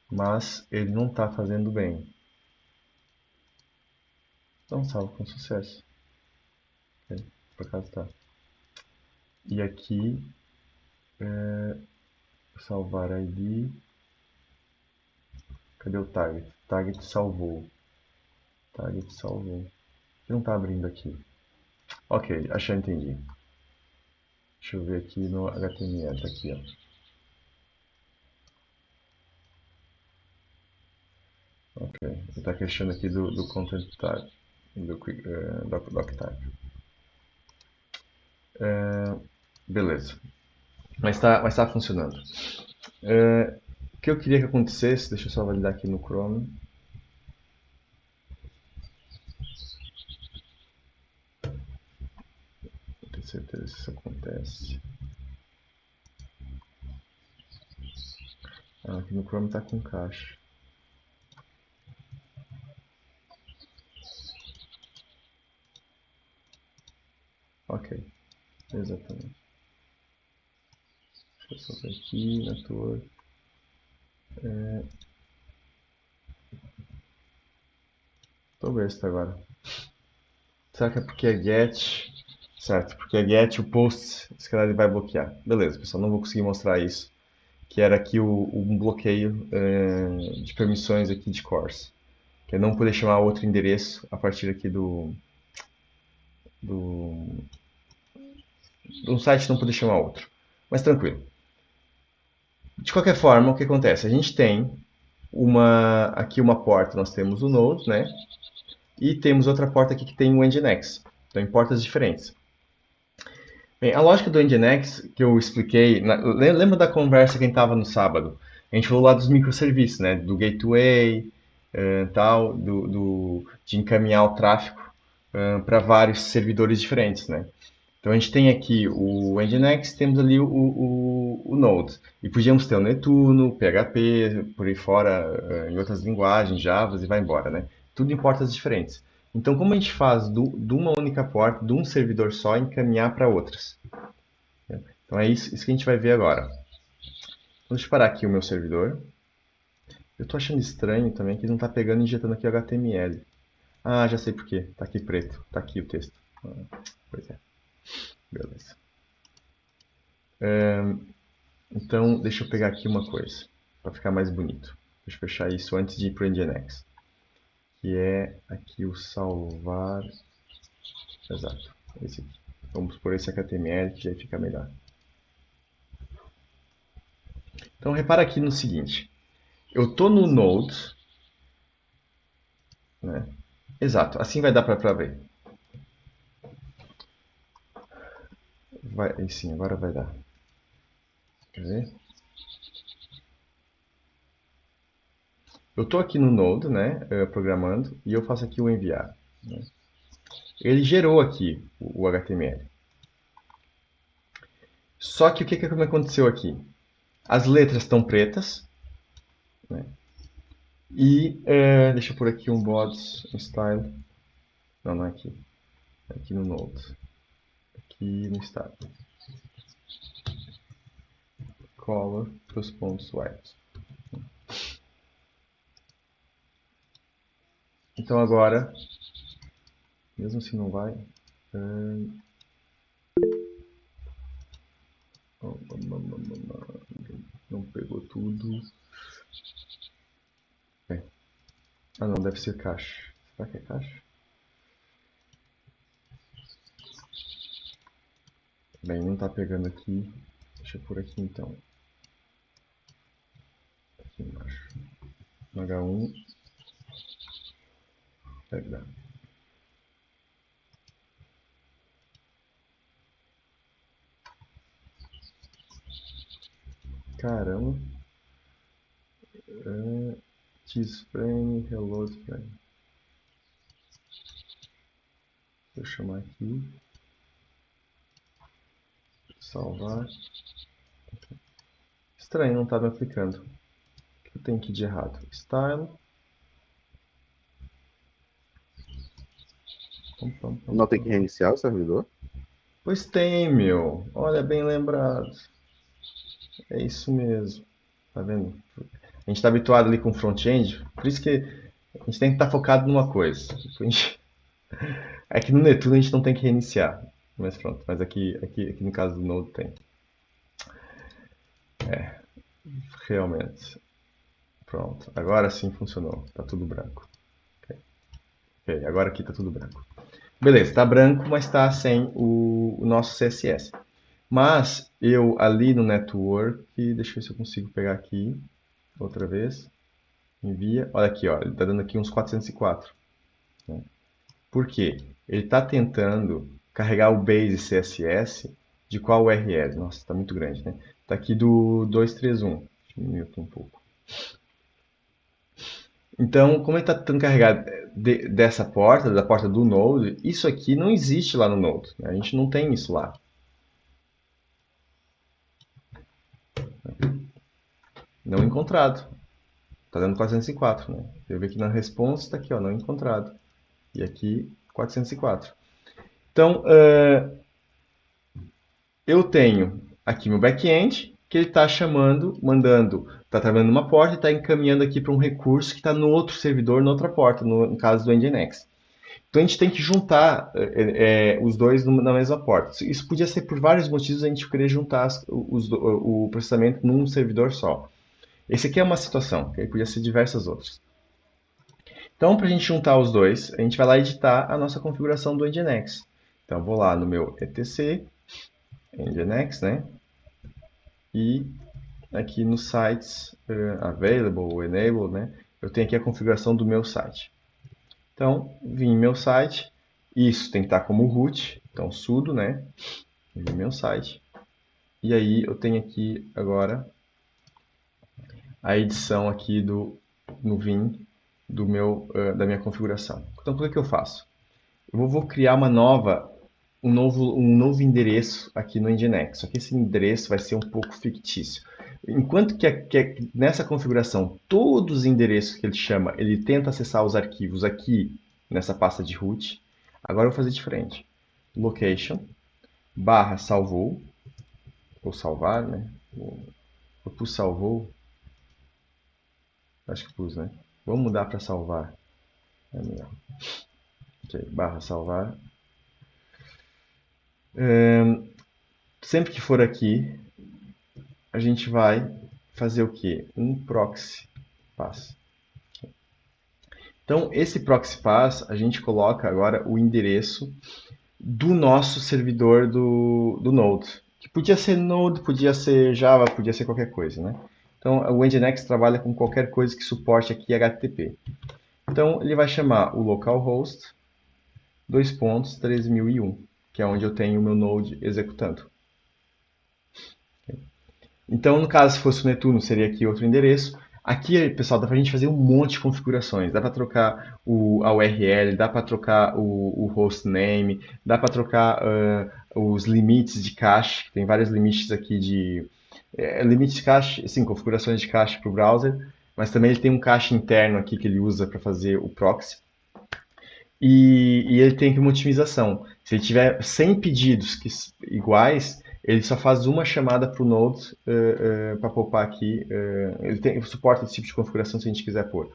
Mas ele não está fazendo bem. Então salvo com sucesso. Ok, por acaso tá. E aqui, salvar ID. Cadê o target? Target salvou. Target salvou. Ele não está abrindo aqui. Ok, achei, entendi. Deixa eu ver aqui no HTML, tá aqui, ó. Ok, ele está queixando aqui do content type, doc type. Beleza, mas tá funcionando. O que eu queria que acontecesse, deixa eu só validar aqui no Chrome. Vou ter certeza se isso acontece. Aqui no Chrome está com caixa. Ok, exatamente. Deixa eu só ver aqui, network. Tô besta agora. Será que é porque é get? Certo, porque é get, o post, esse cara ele vai bloquear. Beleza, pessoal, não vou conseguir mostrar isso. Que era aqui um bloqueio de permissões aqui de course. Que é não poder chamar outro endereço a partir aqui do um site não poder chamar outro. Mas tranquilo. De qualquer forma, o que acontece? A gente tem aqui uma porta, nós temos o Node, né? E temos outra porta aqui que tem o Nginx. Então, em portas diferentes. Bem, a lógica do Nginx que eu expliquei, lembra da conversa que a gente estava no sábado? A gente falou lá dos microserviços, né? Do gateway, tal, de encaminhar o tráfego para vários servidores diferentes, né? Então a gente tem aqui o Nginx, temos ali o Node. E podíamos ter o Netuno, PHP, por aí fora, em outras linguagens, Java e vai embora, né? Tudo em portas diferentes. Então, como a gente faz de uma única porta, de um servidor só, encaminhar para outras? Então é isso que a gente vai ver agora. Então, deixa eu parar aqui o meu servidor. Eu estou achando estranho também que ele não está pegando e injetando aqui o HTML. Ah, já sei por quê. Está aqui preto. Está aqui o texto. Pois é. Beleza. Então, deixa eu pegar aqui uma coisa, para ficar mais bonito. Deixa eu fechar isso antes de ir para o Nginx. Que é aqui o salvar. Exato, esse aqui. Vamos por esse HTML que já fica melhor. Então, repara aqui no seguinte. Eu estou no Node, né? Exato, assim vai dar para ver. Sim, agora vai dar. Quer ver? Eu estou aqui no Node, né, programando, e eu faço aqui o enviar. Né? Ele gerou aqui o HTML. Só que o que aconteceu aqui? As letras estão pretas, né? E deixa eu pôr aqui um bods style. Não, não é aqui. É aqui no Node. Aqui no style. Color plus pontos white. Então agora Mesmo assim não vai. Não pegou tudo. Ah, não, deve ser caixa. Será que é caixa? Bem, não tá pegando aqui. Deixa eu por aqui então. Aqui embaixo. No H1. Pega. Caramba. T-frame, reload frame. Vou chamar aqui. Salvar. Estranho, não tá me aplicando. O que eu tenho aqui de errado? Style. Não tem que reiniciar o servidor? Pois tem, meu. Olha, bem lembrado. É isso mesmo. Tá vendo? A gente está habituado ali com front-end, por isso que a gente tem que estar focado numa coisa. É que no Netuno a gente não tem que reiniciar. Mas pronto, mas aqui no caso do Node tem. Realmente. Pronto, agora sim funcionou. Tá tudo branco. Ok, agora aqui tá tudo branco. Beleza, tá branco, mas tá sem o nosso CSS. Mas eu ali no network, deixa eu ver se eu consigo pegar aqui outra vez. Envia. Olha aqui, ó, ele tá dando aqui uns 404. Né? Por quê? Ele está tentando carregar o base CSS de qual URL? Nossa, está muito grande, né? Está aqui do 231. Deixa eu diminuir aqui um pouco. Então, como ele está tentando carregar dessa porta, da porta do Node, isso aqui não existe lá no Node. Né? A gente não tem isso lá. Não encontrado. Está dando 404, né? Eu vejo aqui na response, está aqui, ó, não encontrado. E aqui, 404. Então, eu tenho aqui meu back-end, que ele está chamando, mandando, está trabalhando numa porta e está encaminhando aqui para um recurso que está no outro servidor, na outra porta, no caso do Nginx. Então a gente tem que juntar os dois na mesma porta. Isso podia ser por vários motivos, a gente querer juntar o processamento num servidor só. Esse aqui é uma situação, que podia ser diversas outras. Então, para a gente juntar os dois, a gente vai lá editar a nossa configuração do Nginx. Então, vou lá no meu etc Nginx, né? E aqui no sites available, enable, né? Eu tenho aqui a configuração do meu site. Então, vim em meu site, isso tem que estar como root, então sudo, né? Vim meu site. E aí eu tenho aqui agora a edição aqui no vim da minha configuração. Então, o que eu faço? Eu vou criar um novo endereço aqui no Nginx. Só que esse endereço vai ser um pouco fictício. Enquanto que nessa configuração, todos os endereços que ele chama, ele tenta acessar os arquivos aqui nessa pasta de root. Agora eu vou fazer diferente. Location, / salvou, ou salvar, né? Eu pus salvou. Acho que pus, né? Vamos mudar para salvar. É melhor. Ok, / salvar. Sempre que for aqui, a gente vai fazer o quê? Um proxy pass. Então, esse proxy pass, a gente coloca agora o endereço do nosso servidor do Node. Que podia ser Node, podia ser Java, podia ser qualquer coisa, né? Então, o Nginx trabalha com qualquer coisa que suporte aqui HTTP. Então, ele vai chamar o localhost 2.13001, que é onde eu tenho o meu Node executando. Então, no caso, se fosse o Netuno, seria aqui outro endereço. Aqui, pessoal, dá para a gente fazer um monte de configurações. Dá para trocar a URL, dá para trocar o hostname, dá para trocar os limites de cache. Tem vários limites aqui de... limites de cache, sim, configurações de cache para o browser. Mas também ele tem um cache interno aqui que ele usa para fazer o proxy. E ele tem aqui uma otimização. Se ele tiver 100 pedidos iguais, ele só faz uma chamada para o Node para poupar aqui. Ele suporta esse tipo de configuração se a gente quiser pôr.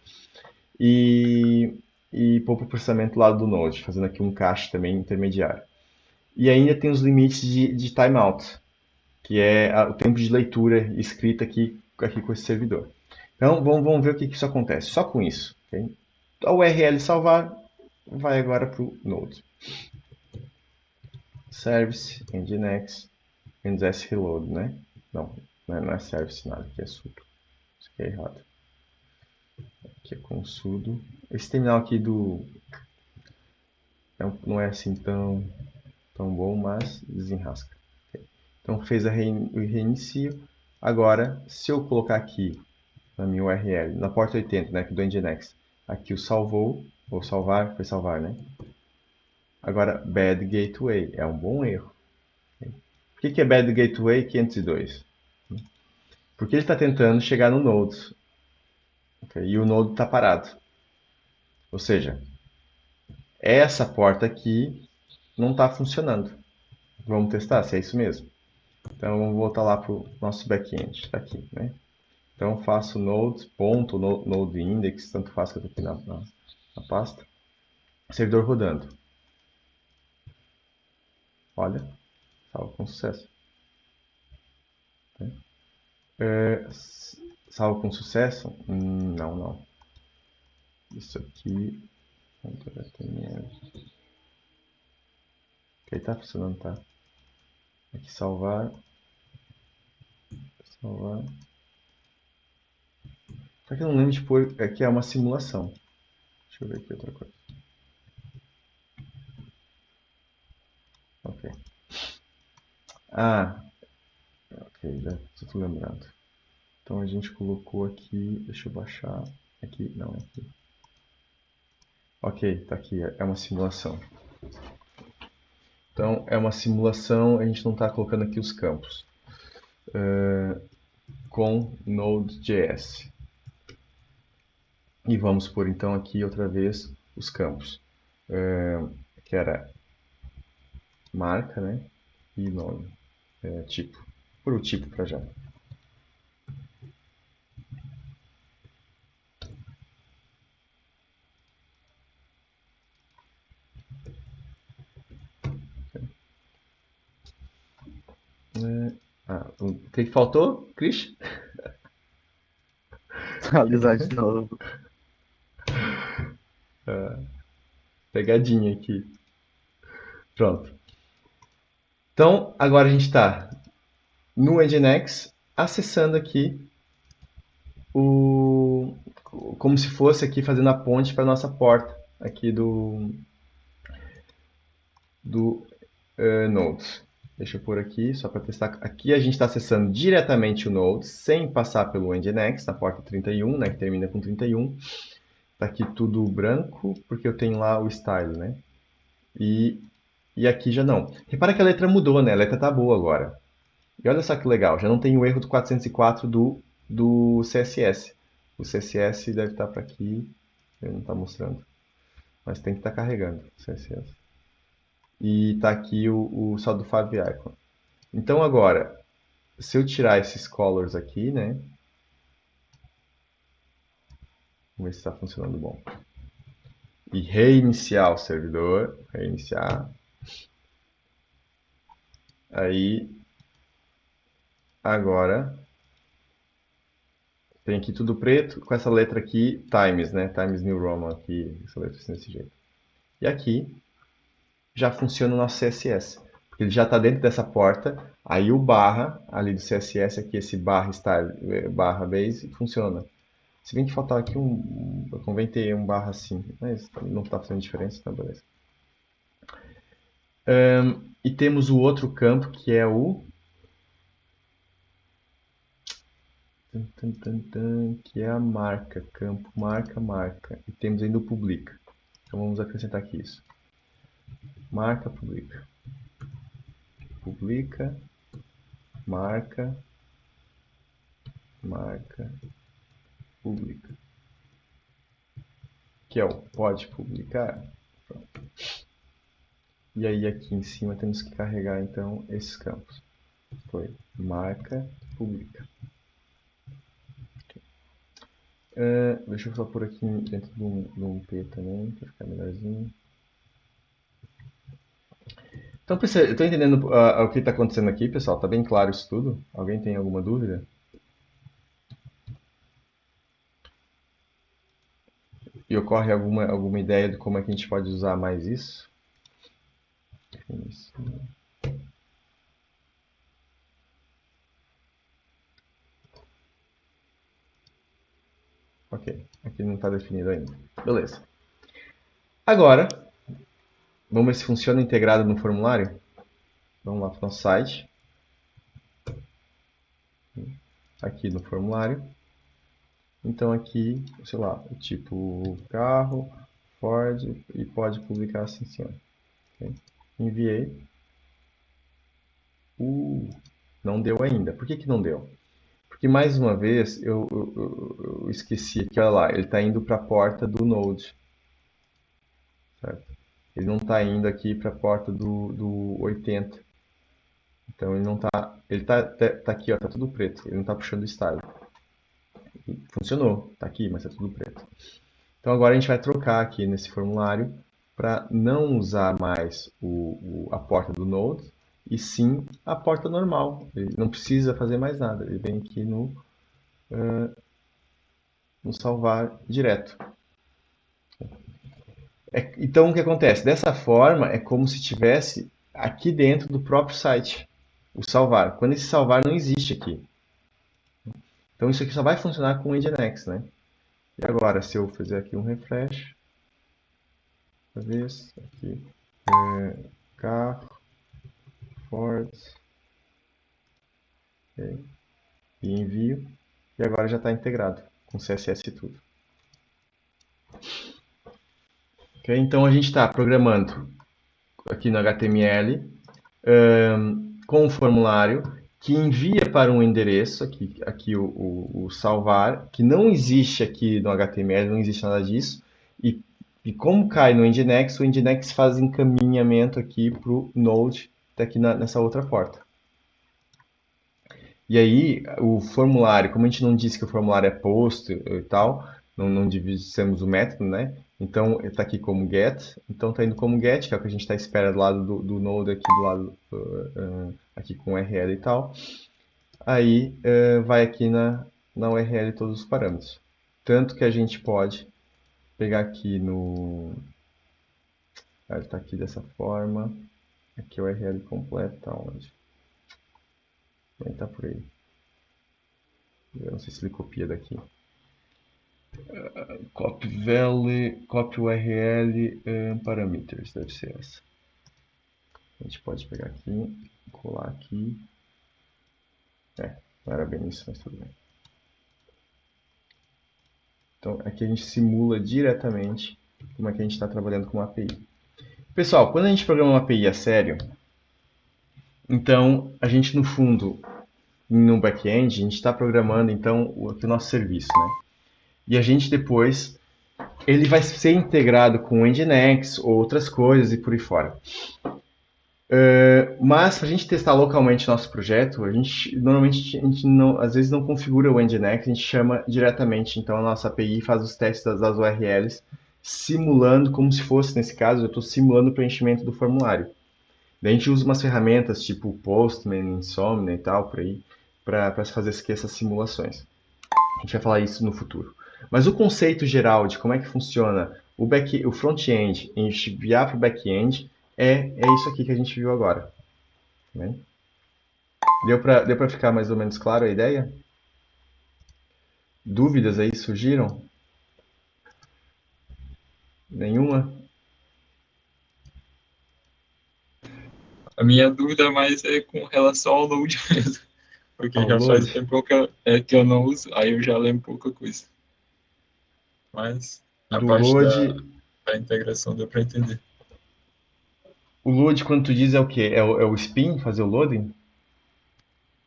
E e pôr para o processamento do lado do Node, fazendo aqui um cache também intermediário. E ainda tem os limites de timeout, que é o tempo de leitura e escrita aqui com esse servidor. Então, vamos ver o que isso acontece. Só com isso. Okay? A URL salvar vai agora para o Node. Service, nginx, nginx reload, né? Não é service nada, aqui é sudo. Isso aqui é errado. Aqui é com sudo. Esse terminal aqui não é assim tão bom, mas desenrasca. Okay. Então fez o reinicio. Agora, se eu colocar aqui na minha URL, na porta 80, né, do nginx, aqui o salvou, ou salvar, foi salvar, né? Agora, bad gateway, é um bom erro. Okay. Por que é bad gateway 502? Porque ele está tentando chegar no node, okay, e o node está parado. Ou seja, essa porta aqui não está funcionando. Vamos testar se é isso mesmo. Então vamos voltar lá para o nosso back-end, está aqui, né? Então faço node, ponto, node index, tanto faz que eu estou aqui na pasta. Servidor rodando. Olha, salvo com sucesso. Salvo com sucesso? Não. Isso aqui. .html. Ok, tá funcionando, tá? Aqui salvar. Salvar. Só que eu não lembro de pôr. Aqui é uma simulação. Deixa eu ver aqui outra coisa. Ok. Ok, já estou lembrando. Então a gente colocou aqui. Deixa eu baixar. Aqui, não, aqui. Ok, tá aqui. É uma simulação. Então é uma simulação, a gente não está colocando aqui os campos. Com Node.js. E vamos pôr então aqui outra vez os campos. Que era marca, né? E nome. Tipo. Por o tipo para já. O que faltou, Chris? Atualizar de novo. Pegadinha aqui. Pronto. Então, agora a gente está no Nginx, acessando aqui como se fosse aqui fazendo a ponte para a nossa porta aqui do Node. Deixa eu pôr aqui, só para testar. Aqui a gente está acessando diretamente o Node, sem passar pelo Nginx, na porta 31, né, que termina com 31. Está aqui tudo branco, porque eu tenho lá o style, né? E aqui já não. Repara que a letra mudou, né? A letra tá boa agora. E olha só que legal, já não tem o erro do 404 do CSS. O CSS deve estar para aqui, ele não está mostrando. Mas tem que estar carregando o CSS. E está aqui o só do favicon. Então agora, se eu tirar esses colors aqui, né? Vamos ver se está funcionando bom. E reiniciar o servidor. Reiniciar. Aí, agora, tem aqui tudo preto, com essa letra aqui, Times, né? Times New Roman aqui, essa letra assim, desse jeito. E aqui, já funciona o nosso CSS. Porque ele já está dentro dessa porta, aí o barra ali do CSS, aqui esse barra style, barra base, funciona. Se bem que faltava aqui convém ter um barra assim, mas não está fazendo diferença, então beleza. E temos o outro campo que é o que é a marca, campo marca. E temos ainda o publica. Então vamos acrescentar aqui isso. Marca, publica. Publica, marca, publica. Que é o pode publicar. Pronto. E aí aqui em cima temos que carregar então esses campos. Foi marca, publica. Deixa eu só pôr aqui dentro de um P também, para ficar melhorzinho. Então, eu tô entendendo o que está acontecendo aqui, pessoal? Tá bem claro isso tudo? Alguém tem alguma dúvida? E ocorre alguma ideia de como é que a gente pode usar mais isso? Ok, aqui não está definido ainda. Beleza. Agora, vamos ver se funciona integrado no formulário? Vamos lá para o nosso site. Aqui no formulário. Então aqui, sei lá, o tipo carro, Ford, e pode publicar assim, ó. Okay? Enviei. Não deu ainda. Por que que não deu? Porque mais uma vez eu esqueci aqui, olha lá, ele está indo para a porta do Node. Certo? Ele não está indo aqui para a porta do 80. Então ele não está. Ele tá aqui, ó, tá tudo preto. Ele não está puxando o style. Funcionou, tá aqui, mas tá tudo preto. Então agora a gente vai trocar aqui nesse formulário para não usar mais a porta do Node, e sim a porta normal. Ele não precisa fazer mais nada. Ele vem aqui no salvar direto. Então o que acontece? Dessa forma é como se tivesse aqui dentro do próprio site o salvar. Quando esse salvar não existe aqui. Então isso aqui só vai funcionar com o Nginx, né? E agora, se eu fizer aqui um refresh, vez aqui, carro, Ford, okay, e envio, e agora já está integrado com CSS e tudo. Okay, então a gente está programando aqui no HTML com um formulário que envia para um endereço, aqui o salvar, que não existe aqui no HTML, não existe nada disso, e como cai no Nginx, o Nginx faz encaminhamento aqui para o Node, tá aqui nessa outra porta. E aí, o formulário, como a gente não disse que o formulário é post e tal, não dissemos o método, né? Então, está aqui como get, então está indo como get, que é o que a gente está esperando do lado do Node, aqui do lado, aqui com URL e tal. Aí, vai aqui na URL todos os parâmetros. Tanto que a gente pode pegar aqui no... Ele está aqui dessa forma. Aqui é o URL completo, tá onde? Ele está por aí. Eu não sei se ele copia daqui. Copy value, copy URL, parameters, deve ser essa. A gente pode pegar aqui, colar aqui. Não era bem isso, mas tudo bem. Então, aqui a gente simula diretamente como é que a gente está trabalhando com uma API. Pessoal, quando a gente programa uma API a sério, então a gente no fundo, no back-end, a gente está programando então o nosso serviço, né? E a gente depois, ele vai ser integrado com o Nginx, outras coisas e por aí fora. Mas para a gente testar localmente nosso projeto, normalmente a gente não, às vezes não configura o Nginx, a gente chama diretamente então a nossa API e faz os testes das URLs, simulando como se fosse, nesse caso, eu estou simulando o preenchimento do formulário. Daí a gente usa umas ferramentas tipo Postman, Insomnia e tal, por aí, para fazer essas simulações. A gente vai falar isso no futuro. Mas o conceito geral de como é que funciona o front-end em enviar para o back-end é isso aqui que a gente viu agora. Tá bem? Deu para ficar mais ou menos claro a ideia? Dúvidas aí surgiram? Nenhuma? A minha dúvida mais é com relação ao Node mesmo. Porque já faz tempo que eu não uso, aí eu já lembro pouca coisa. Mas a parte da integração deu para entender. O load, quando tu diz, é o quê? É o spin, fazer o loading?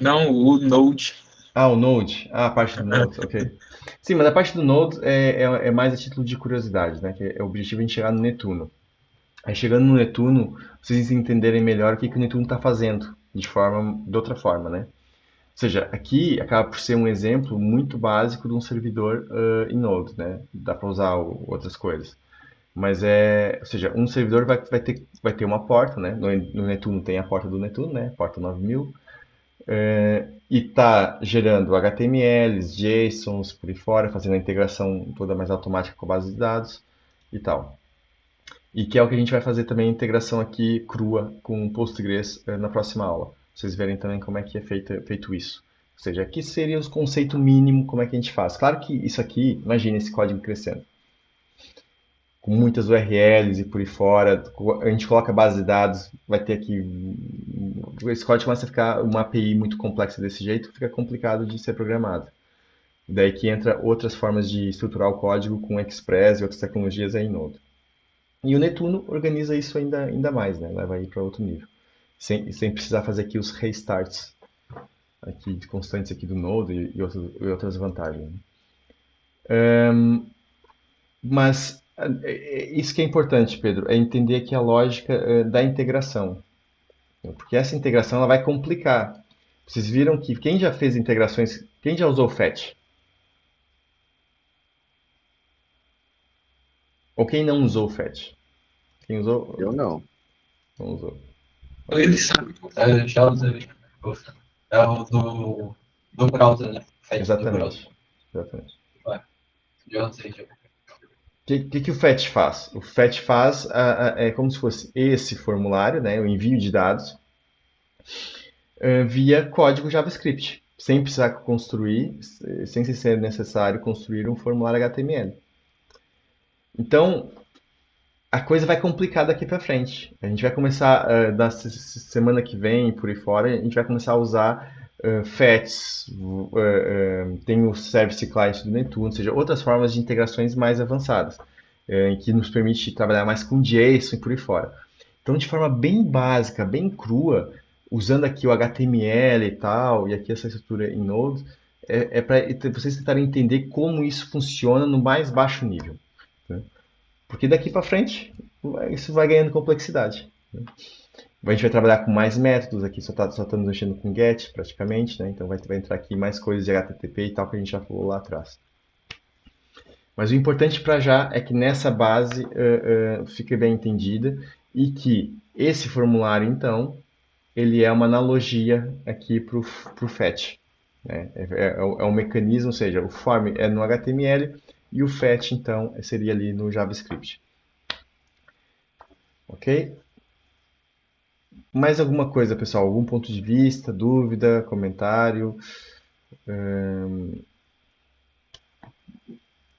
Não, o Node. O Node. A parte do Node, ok. Sim, mas a parte do Node é mais a título de curiosidade, né? Que é o objetivo de chegar no Netuno. Aí chegando no Netuno, vocês entenderem melhor o que o Netuno está fazendo, de outra forma, né? seja, aqui acaba por ser um exemplo muito básico de um servidor em Node, né? Dá para usar outras coisas. Mas ou seja, um servidor vai ter uma porta, né? No Netuno tem a porta do Netuno, né? Porta 9000. E está gerando HTMLs, JSONs por aí fora, fazendo a integração toda mais automática com a base de dados e tal. E que é o que a gente vai fazer também a integração aqui crua com Postgres na próxima aula. Pra vocês verem também como é que é feito isso. Ou seja, aqui seria o conceito mínimo, como é que a gente faz. Claro que isso aqui, imagina esse código crescendo. Com muitas URLs e por aí fora, a gente coloca a base de dados, vai ter aqui. Esse código começa a ficar uma API muito complexa desse jeito, fica complicado de ser programado. Daí que entra outras formas de estruturar o código com Express e outras tecnologias aí em Node. E o Netuno organiza isso ainda mais, né? Leva aí para outro nível. Sem precisar fazer aqui os restarts aqui de constantes aqui do Node e outras vantagens. Mas isso que é importante, Pedro, é entender aqui a lógica da integração. Porque essa integração ela vai complicar. Vocês viram que quem já fez integrações, quem já usou o Fetch? Ou quem não usou o Fetch? Quem usou? Eu não. Não usou. Ele sabe. Já usei. É o do browser, né? Fetch do browser. Exatamente. Já usei. O que o Fetch faz? O Fetch faz é como se fosse esse formulário, né, o envio de dados, via código JavaScript, sem precisar construir, sem ser necessário construir um formulário HTML. Então, a coisa vai complicar daqui para frente. A gente vai começar, na semana que vem, por aí fora, a gente vai começar a usar Fetch, tem o Service Client do Netuno, ou seja, outras formas de integrações mais avançadas, que nos permite trabalhar mais com JSON e por aí fora. Então, de forma bem básica, bem crua, usando aqui o HTML e tal, e aqui essa estrutura em Node, é para vocês tentarem entender como isso funciona no mais baixo nível. Né? Porque daqui para frente, isso vai ganhando complexidade. Né? A gente vai trabalhar com mais métodos aqui, só estamos mexendo com GET praticamente, né? Então vai entrar aqui mais coisas de HTTP e tal que a gente já falou lá atrás. Mas o importante para já é que nessa base fique bem entendida e que esse formulário, então, ele é uma analogia aqui para o Fetch. Né? É um mecanismo, ou seja, o form é no HTML e o Fetch, então, seria ali no JavaScript. Ok? Mais alguma coisa, pessoal? Algum ponto de vista, dúvida, comentário?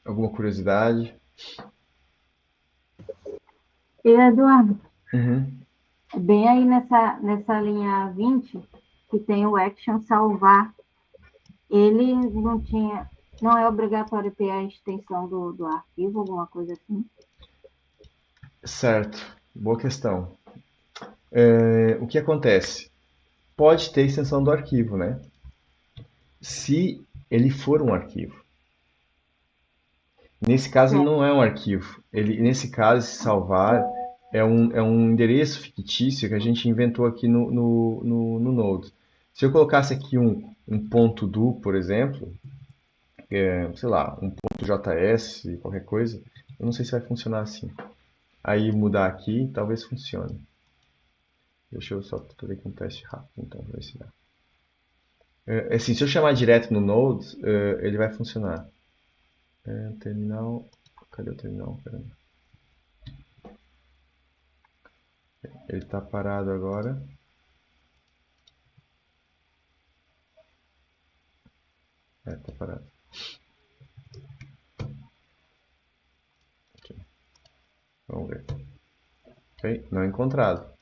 Alguma curiosidade? E Eduardo, Uhum. bem aí nessa linha 20, que tem o action salvar, ele não é obrigatório ter a extensão do arquivo, alguma coisa assim? Certo, boa questão. O que acontece? Pode ter extensão do arquivo, né? Se ele for um arquivo. Nesse caso, ele não é um arquivo. Nesse caso, esse salvar é um endereço fictício que a gente inventou aqui no Node. Se eu colocasse aqui um ponto do, por exemplo, sei lá, um ponto JS, qualquer coisa, eu não sei se vai funcionar assim. Aí mudar aqui, talvez funcione. Deixa eu só fazer aqui um teste rápido, então, para ver se dá. Assim, se eu chamar direto no Node, ele vai funcionar. Terminal. Cadê o terminal? Caramba. Ele está parado agora. Está parado. Aqui. Vamos ver. Ok, não encontrado.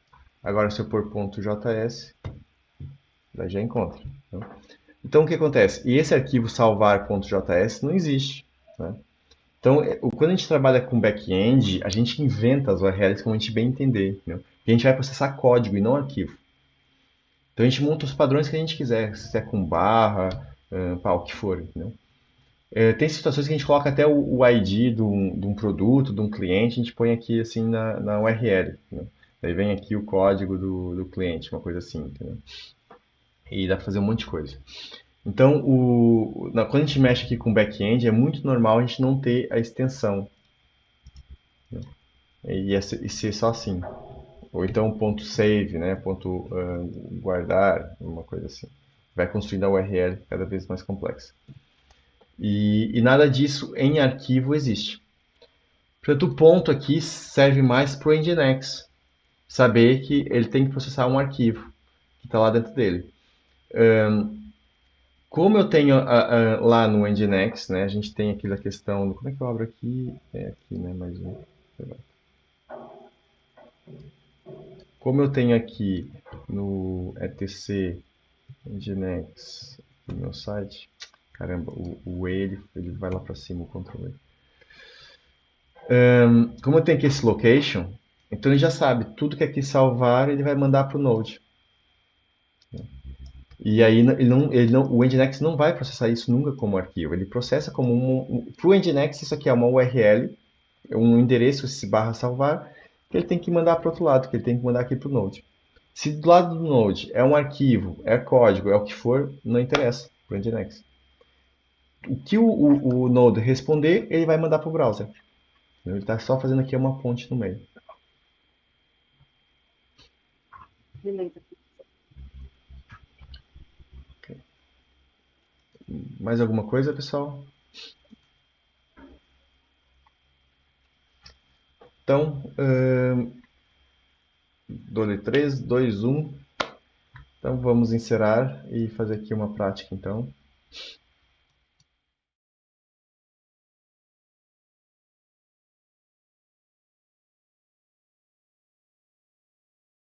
Agora, se eu pôr .js, daí já encontra. Então, o que acontece? E esse arquivo salvar.js não existe. Né? Então, quando a gente trabalha com back-end, a gente inventa as URLs como a gente bem entender. Entendeu? E a gente vai processar código e não arquivo. Então, a gente monta os padrões que a gente quiser, se é com barra, o que for. Entendeu? Tem situações que a gente coloca até o ID de um produto, de um cliente, a gente põe aqui assim na URL. Entendeu? Daí vem aqui o código do cliente, uma coisa assim. Entendeu? E dá para fazer um monte de coisa. Então, quando a gente mexe aqui com back-end, é muito normal a gente não ter a extensão, né? E ser só assim. Ou então ponto .save, né? Ponto guardar, uma coisa assim. Vai construindo a URL cada vez mais complexa. E nada disso em arquivo existe. Portanto, o ponto aqui serve mais para o Nginx. Saber que ele tem que processar um arquivo que está lá dentro dele. Como eu tenho lá no Nginx, né, a gente tem aqui a questão do... Como é que eu abro aqui? É aqui, né? Mais um. Como eu tenho aqui no etc Nginx no meu site, caramba, o E ele vai lá para cima, o Ctrl E. Como eu tenho aqui esse location, então ele já sabe, tudo que aqui salvar ele vai mandar para o Node. E aí o Nginx não vai processar isso nunca como arquivo, ele processa como para o Nginx isso aqui é uma URL, um endereço, esse barra salvar, que ele tem que mandar para o outro lado, que ele tem que mandar aqui para o Node. Se do lado do Node é um arquivo, é código, é o que for, não interessa para o Nginx. O que o Node responder, ele vai mandar para o browser. Ele está só fazendo aqui uma ponte no meio. Beleza. Okay. Mais alguma coisa, pessoal? Então, dou-lhe 3, 2, 1. Então vamos encerrar e fazer aqui uma prática, então.